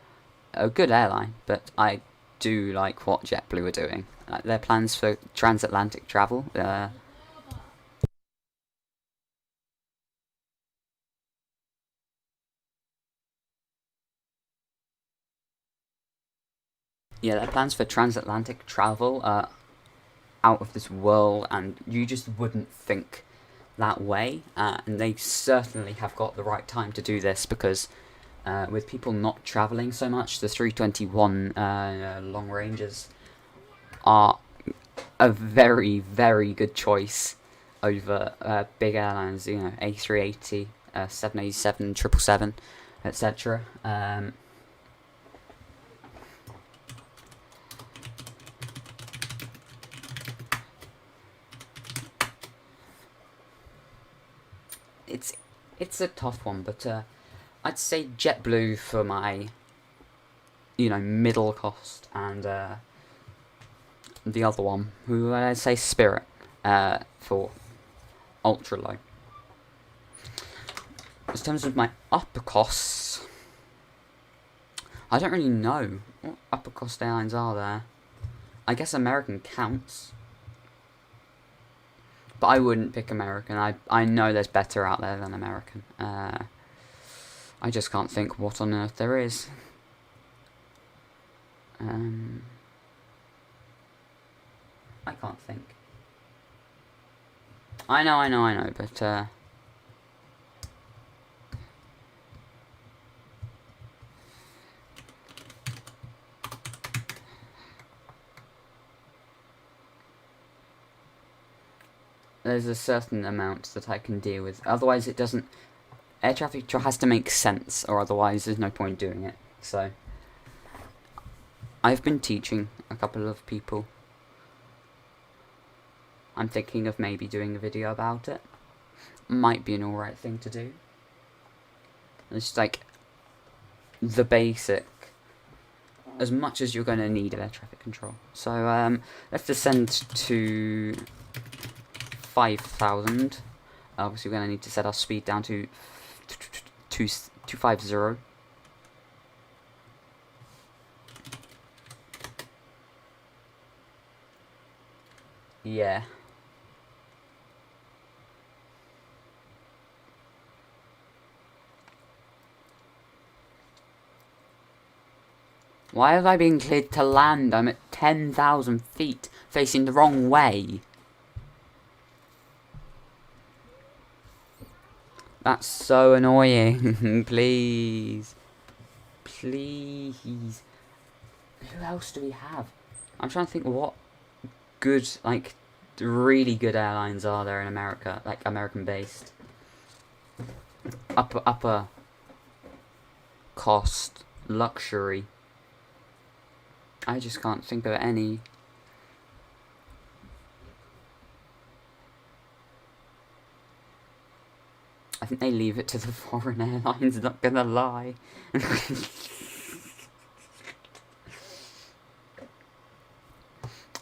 S1: a good airline, but I do like what JetBlue are doing. Their plans for transatlantic travel, yeah, their plans for transatlantic travel are out of this world, and you just wouldn't think that way. And they certainly have got the right time to do this, because with people not travelling so much, the 321 long ranges are a very, very good choice over big airlines, you know, A380, 787, 777, etc. It's a tough one, but I'd say JetBlue for my, middle cost, and the other one, who I'd say Spirit, for ultra low. In terms of my upper costs, I don't really know what upper cost airlines are there. I guess American counts, but I wouldn't pick American. I know there's better out there than American. I just can't think what on earth there is. I can't think. I know, but there's a certain amount that I can deal with. Otherwise, it doesn't. Air traffic has to make sense, or otherwise there's no point doing it. So, I've been teaching a couple of people. I'm thinking of maybe doing a video about it. Might be an alright thing to do. It's just like the basic, as much as you're going to need of air traffic control. So, let's descend to 5,000. Obviously, we're going to need to set our speed down to 250. Yeah. Why have I been cleared to land? I'm at 10,000 feet, facing the wrong way. That's so annoying. Please. Please. Who else do we have? I'm trying to think what good, like, really good airlines are there in America, like American based. Upper cost, luxury. I just can't think of any. I think they leave it to the foreign airlines, not gonna lie.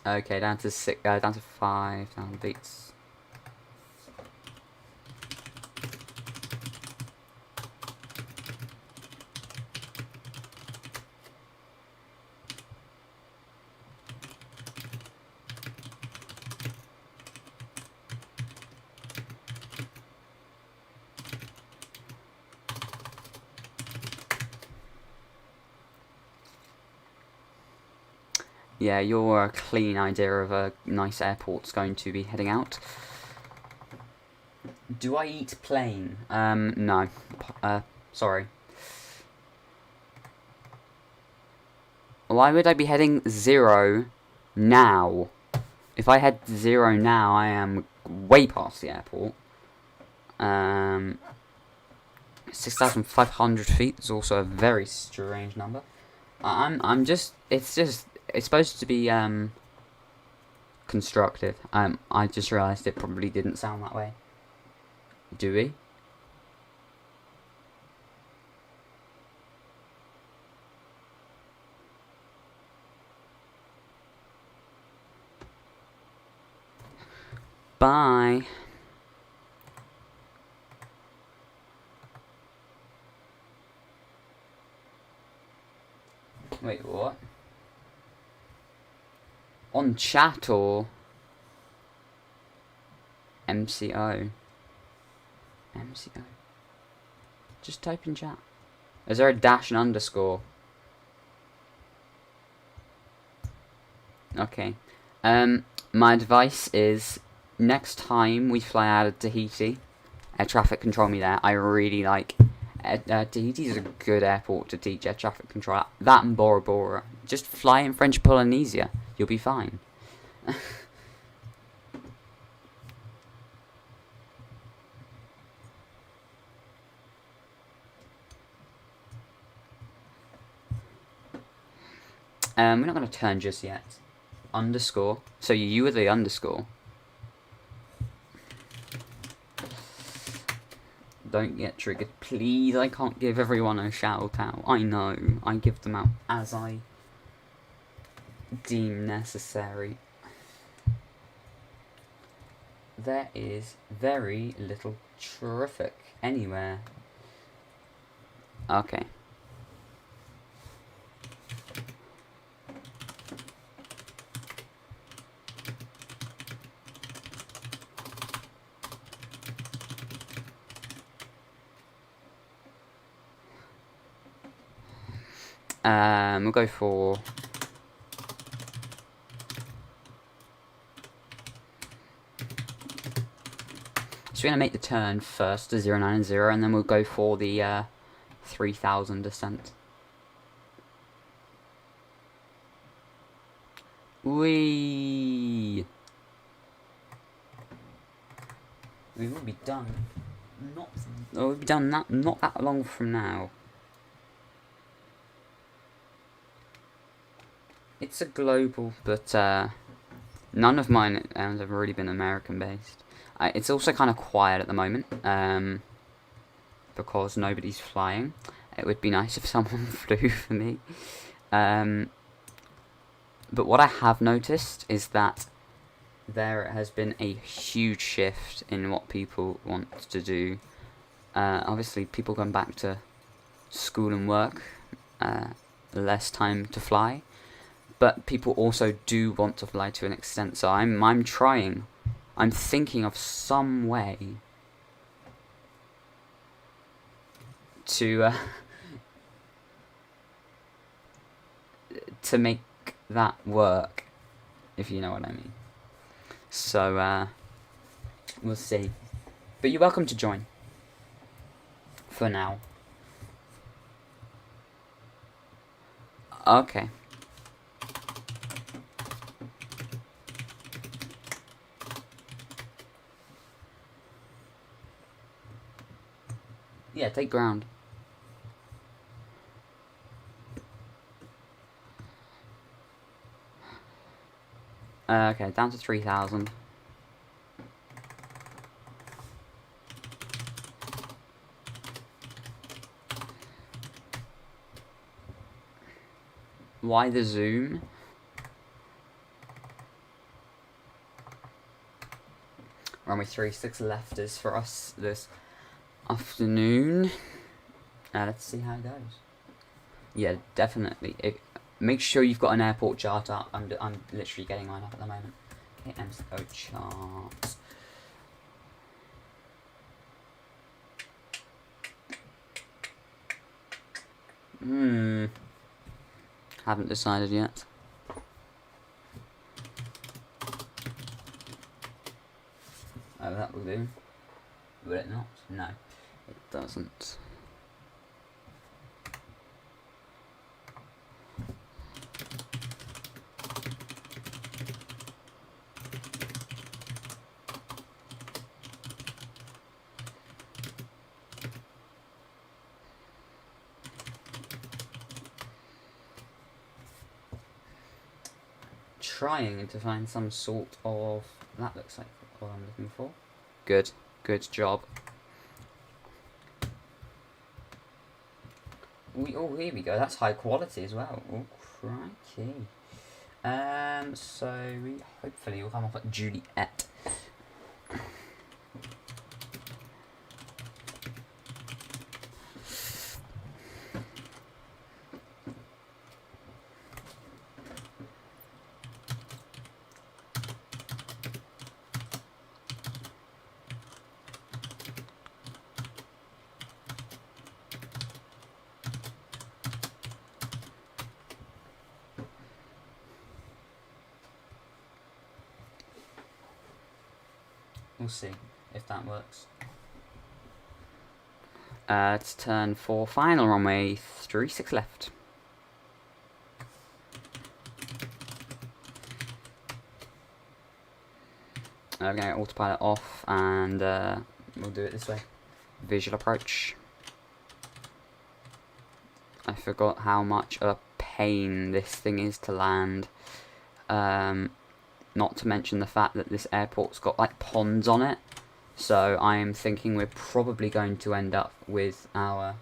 S1: Okay, down to 5,000 beats. Yeah, your clean idea of a nice airport's going to be heading out. Do I eat plain? No. Sorry. Why would I be heading 0 now? If I head 0 now, I am way past the airport. 6,500 feet is also a very strange number. It's supposed to be constructive. I just realised it probably didn't sound that way. Do we? Bye. Wait, what? On chat or MCO? MCO. Just type in chat. Is there a dash and underscore? Okay. My advice is next time we fly out of Tahiti, air traffic control me there. I really like. Tahiti is a good airport to teach air traffic control. That and Bora Bora. Just fly in French Polynesia. You'll be fine. We're not going to turn just yet. Underscore. So you were the underscore. Don't get triggered, please. I can't give everyone a shout out. I know. I give them out as I deem necessary. There is very little traffic anywhere. Okay. We'll go for so we're gonna make the turn first to 090, and then we'll go for the 3000 descent. We will be done. We'll be done not that long from now. It's a global, but none of mine have really been American based. It's also kind of quiet at the moment, because nobody's flying. It would be nice if someone flew for me. But what I have noticed is that there has been a huge shift in what people want to do. Obviously, people going back to school and work, less time to fly. But people also do want to fly to an extent, so I'm trying. I'm thinking of some way to to make that work, if you know what I mean. So we'll see. But you're welcome to join. For now. Okay. Yeah, take ground. Okay, down to 3000. Why the zoom? Runway 36 left is for us this afternoon. Let's see how it goes. Yeah, definitely. Make sure you've got an airport chart up. I'm literally getting mine up at the moment. Okay, MCO charts. Haven't decided yet. Oh, that will do. Will it not? No, it doesn't. trying to find some sort of... That looks like what I'm looking for. Good. Good job. Oh, here we go. That's high quality as well. Oh, crikey. So we hopefully will come off at Juliet. We'll see if that works. It's turn 4, final runway 36 left. We're going to get autopilot off and we'll do it this way. Visual approach. I forgot how much of a pain this thing is to land. Not to mention the fact that this airport's got like ponds on it. So I am thinking we're probably going to end up with our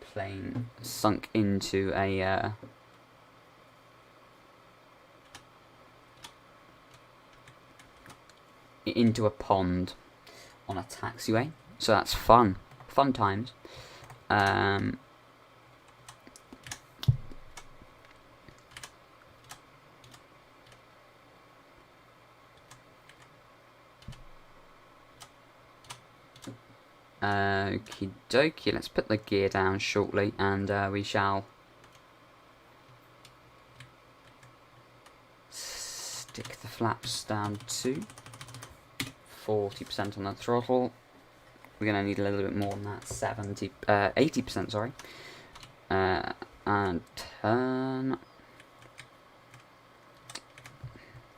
S1: plane sunk into a pond on a taxiway. So that's fun. Fun times. Okie dokie, let's put the gear down shortly and we shall stick the flaps down to 40% on the throttle. We're going to need a little bit more than that, 80%, sorry. And turn.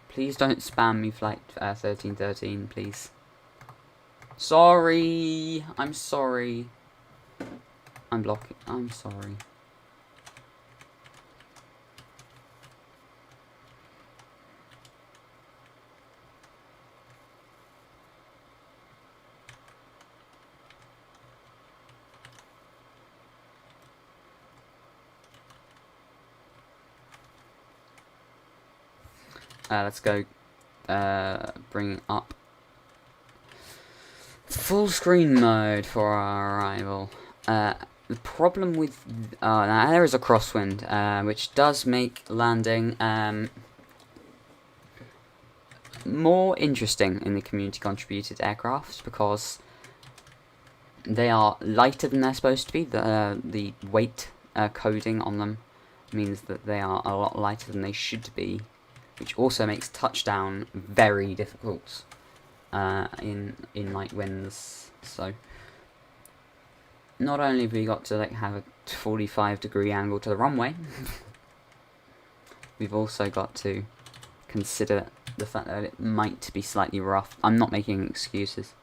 S1: Please don't spam me flight 1313, please. Sorry, I'm sorry. I'm blocking, I'm sorry. Let's go bring up full screen mode for our arrival. The problem with... now there is a crosswind, which does make landing more interesting in the community contributed aircrafts, because they are lighter than they're supposed to be. The weight coding on them means that they are a lot lighter than they should be, which also makes touchdown very difficult in light winds. So not only have we got to like have a 45-degree angle to the runway, we've also got to consider the fact that it might be slightly rough. I'm not making excuses.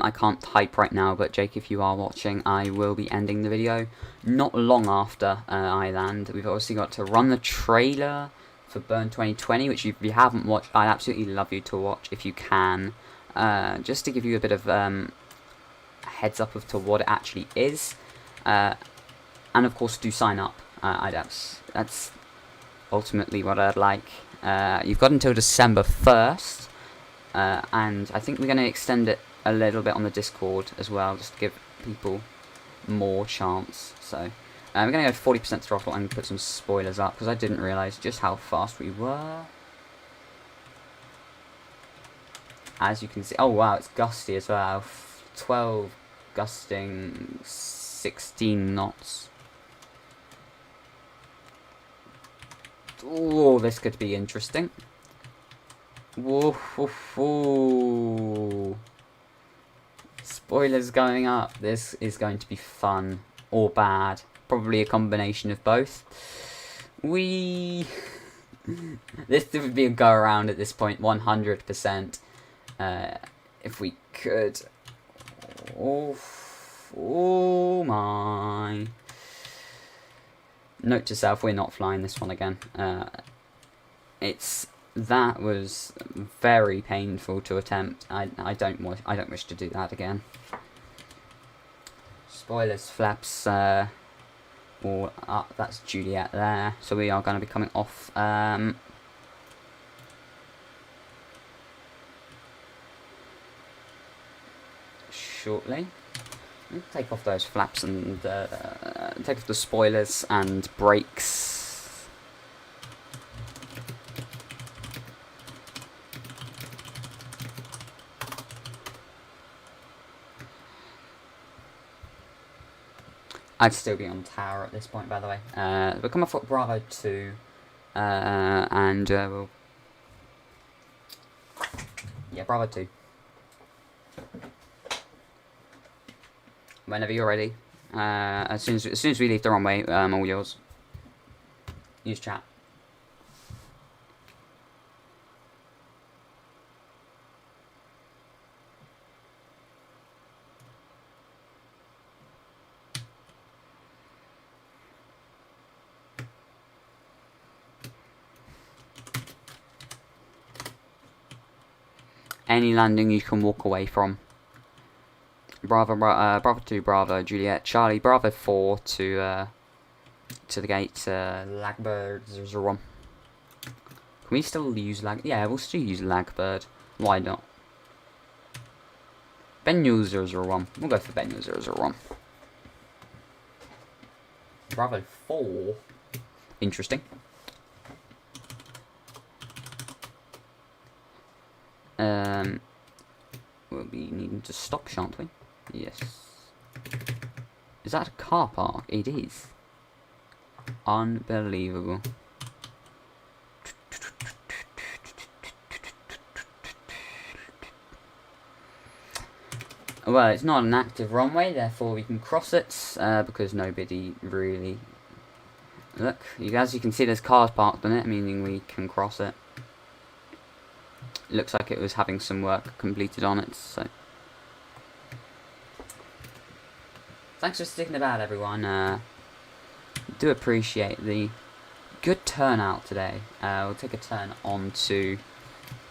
S1: I can't type right now, but Jake, if you are watching, I will be ending the video not long after I land. We've obviously got to run the trailer for Burn 2020, which if you haven't watched, I'd absolutely love you to watch if you can. Just to give you a bit of heads up as to what it actually is. And of course, do sign up. That's ultimately what I'd like. You've got until December 1st, and I think we're going to extend it a little bit on the Discord as well, just to give people more chance. So we're going to go 40% throttle and put some spoilers up, because I didn't realise just how fast we were. As you can see, oh wow, it's gusty as well. 12 gusting 16 knots. Oh, this could be interesting. Whoa, whoa, whoa. It's Spoilers going up. This is going to be fun or bad. Probably a combination of both. This would be a go around at this point, 100%. If we could. Oh my. Note to self, we're not flying this one again. That was very painful to attempt. I don't wish to do that again. Spoilers, flaps all up. That's Juliet there. So we are going to be coming off. Shortly. Take off those flaps and take off the spoilers and brakes. I'd still be on tower at this point, by the way. We'll come off at Bravo 2, and we'll... Yeah, Bravo 2. Whenever you're ready. As soon as we leave the runway, all yours. Use chat. Any landing you can walk away from. Bravo 2, Bravo, Juliet, Charlie, Bravo 4 to the gate, Lagbird 01. Can we still use lag? Yeah, we'll still use Lagbird. Why not? Bennu 001. We'll go for Bennu 001. Bravo 4. Interesting. We'll be needing to stop, shan't we? Yes. Is that a car park? It is. Unbelievable. Well, it's not an active runway, therefore we can cross it, because nobody really... Look, as you can see, there's cars parked on it, meaning we can cross it. It looks like it was having some work completed on it, so... Thanks for sticking about, everyone. Do appreciate the good turnout today. We'll take a turn on to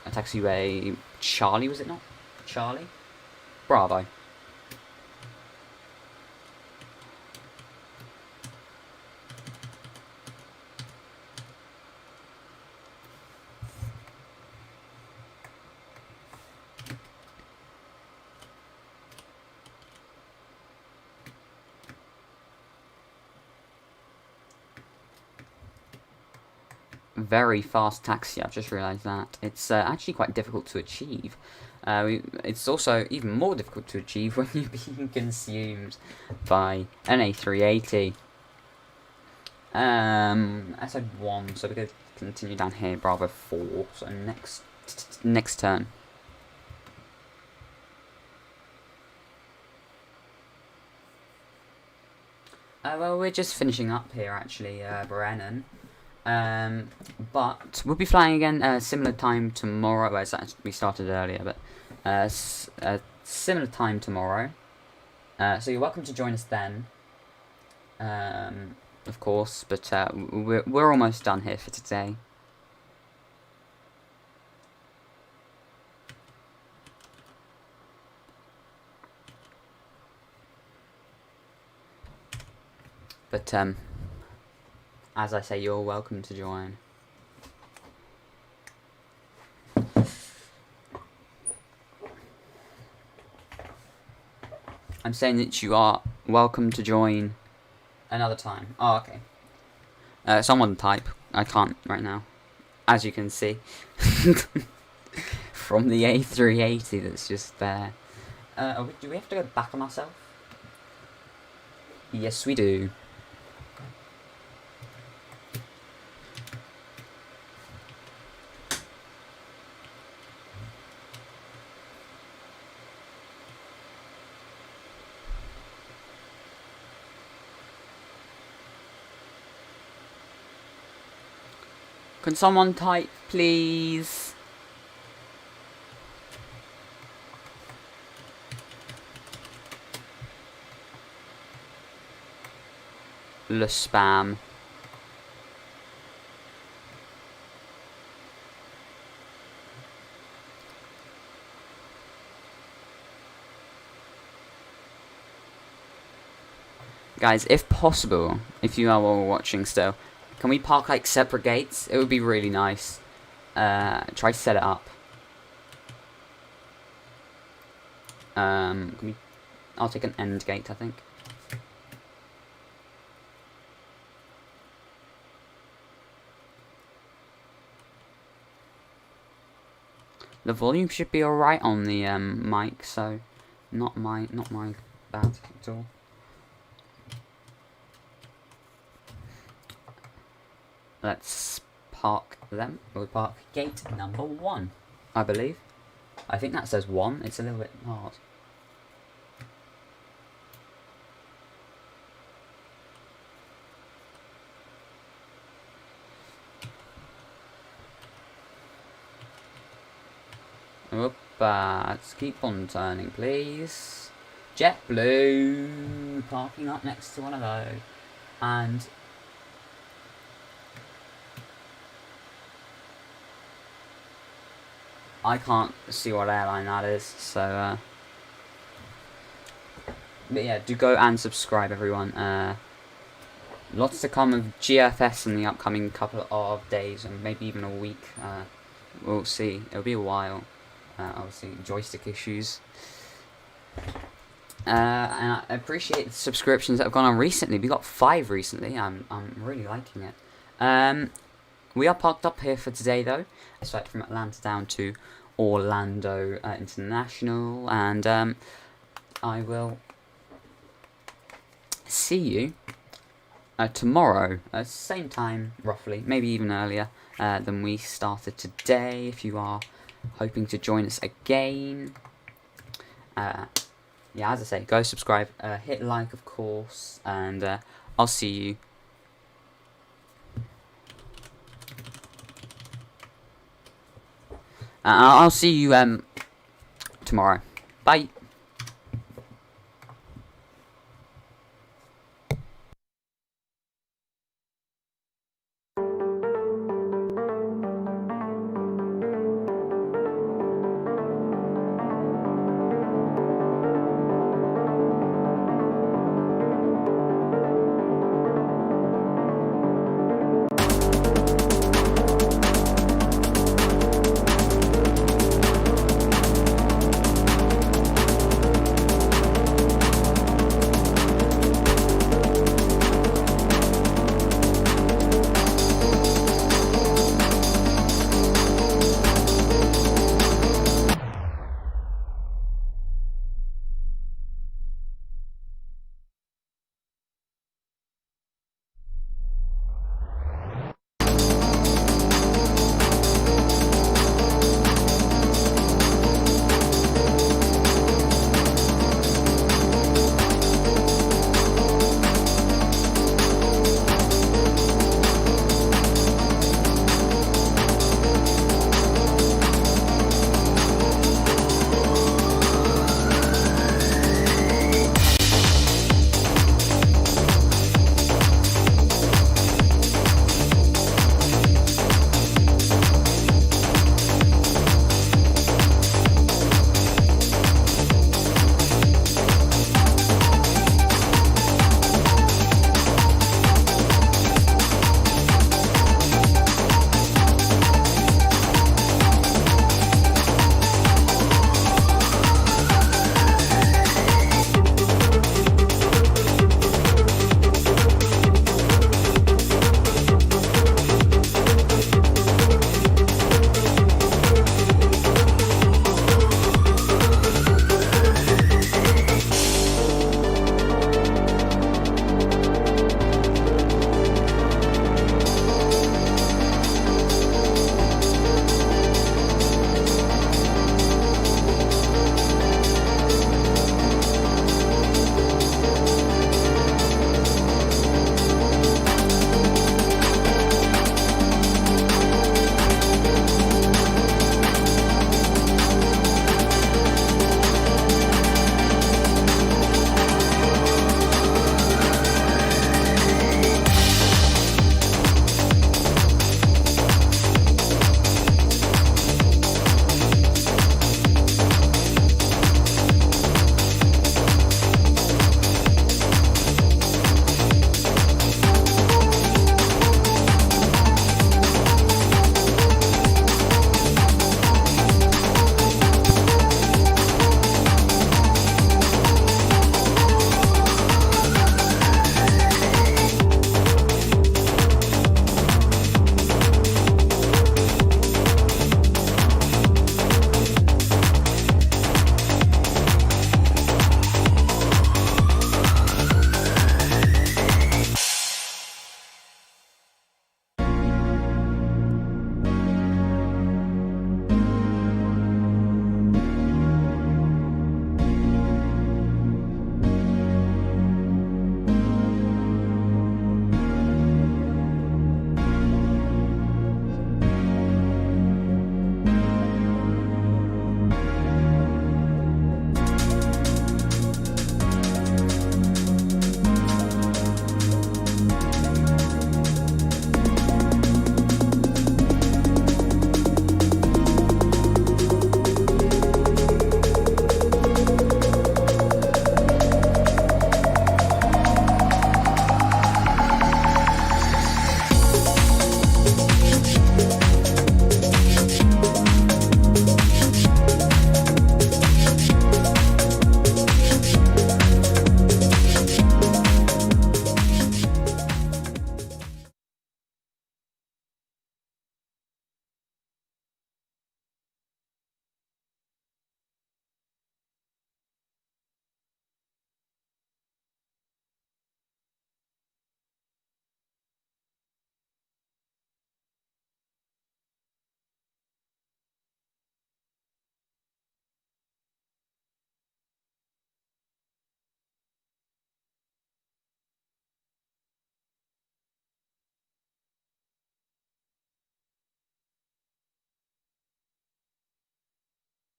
S1: a taxiway Charlie, was it not? Charlie? Bravo. Very fast taxi, I've just realised that. It's actually quite difficult to achieve. It's also even more difficult to achieve when you're being consumed by an A380. Episode 1, so we're going to continue down here, Bravo 4, so next turn. Well, we're just finishing up here, actually, Brennan. But we'll be flying again similar time tomorrow. Well, we started earlier, but similar time tomorrow. So you're welcome to join us then. Of course, but we're almost done here for today. But as I say, you're welcome to join. I'm saying that you are welcome to join another time. Oh, okay. Someone type. I can't right now. As you can see. From the A380 that's just there. Do we have to go back on ourselves? Yes, we do. Can someone type, please? Le spam. Guys, if possible, if you are all watching still, can we park like separate gates? It would be really nice. Try set it up. I'll take an end gate, I think. The volume should be alright on the mic, so not my bad at all. Let's park them. We'll park gate number 1, I believe. I think that says 1. It's a little bit hard. Oop, let's keep on turning, please. JetBlue parking up next to one of those. And I can't see what airline that is, so but yeah, do go and subscribe, everyone. Lots to come of GeoFS in the upcoming couple of days, and maybe even a week. We'll see. It'll be a while. Obviously, joystick issues. And I appreciate the subscriptions that have gone on recently. We got 5 recently. I'm really liking it. We are parked up here for today, though. Aside from Atlanta down to Orlando International, and I will see you tomorrow, same time roughly, maybe even earlier than we started today. If you are hoping to join us again, yeah, as I say, go subscribe, hit like, of course, and I'll see you. I'll see you tomorrow. Bye.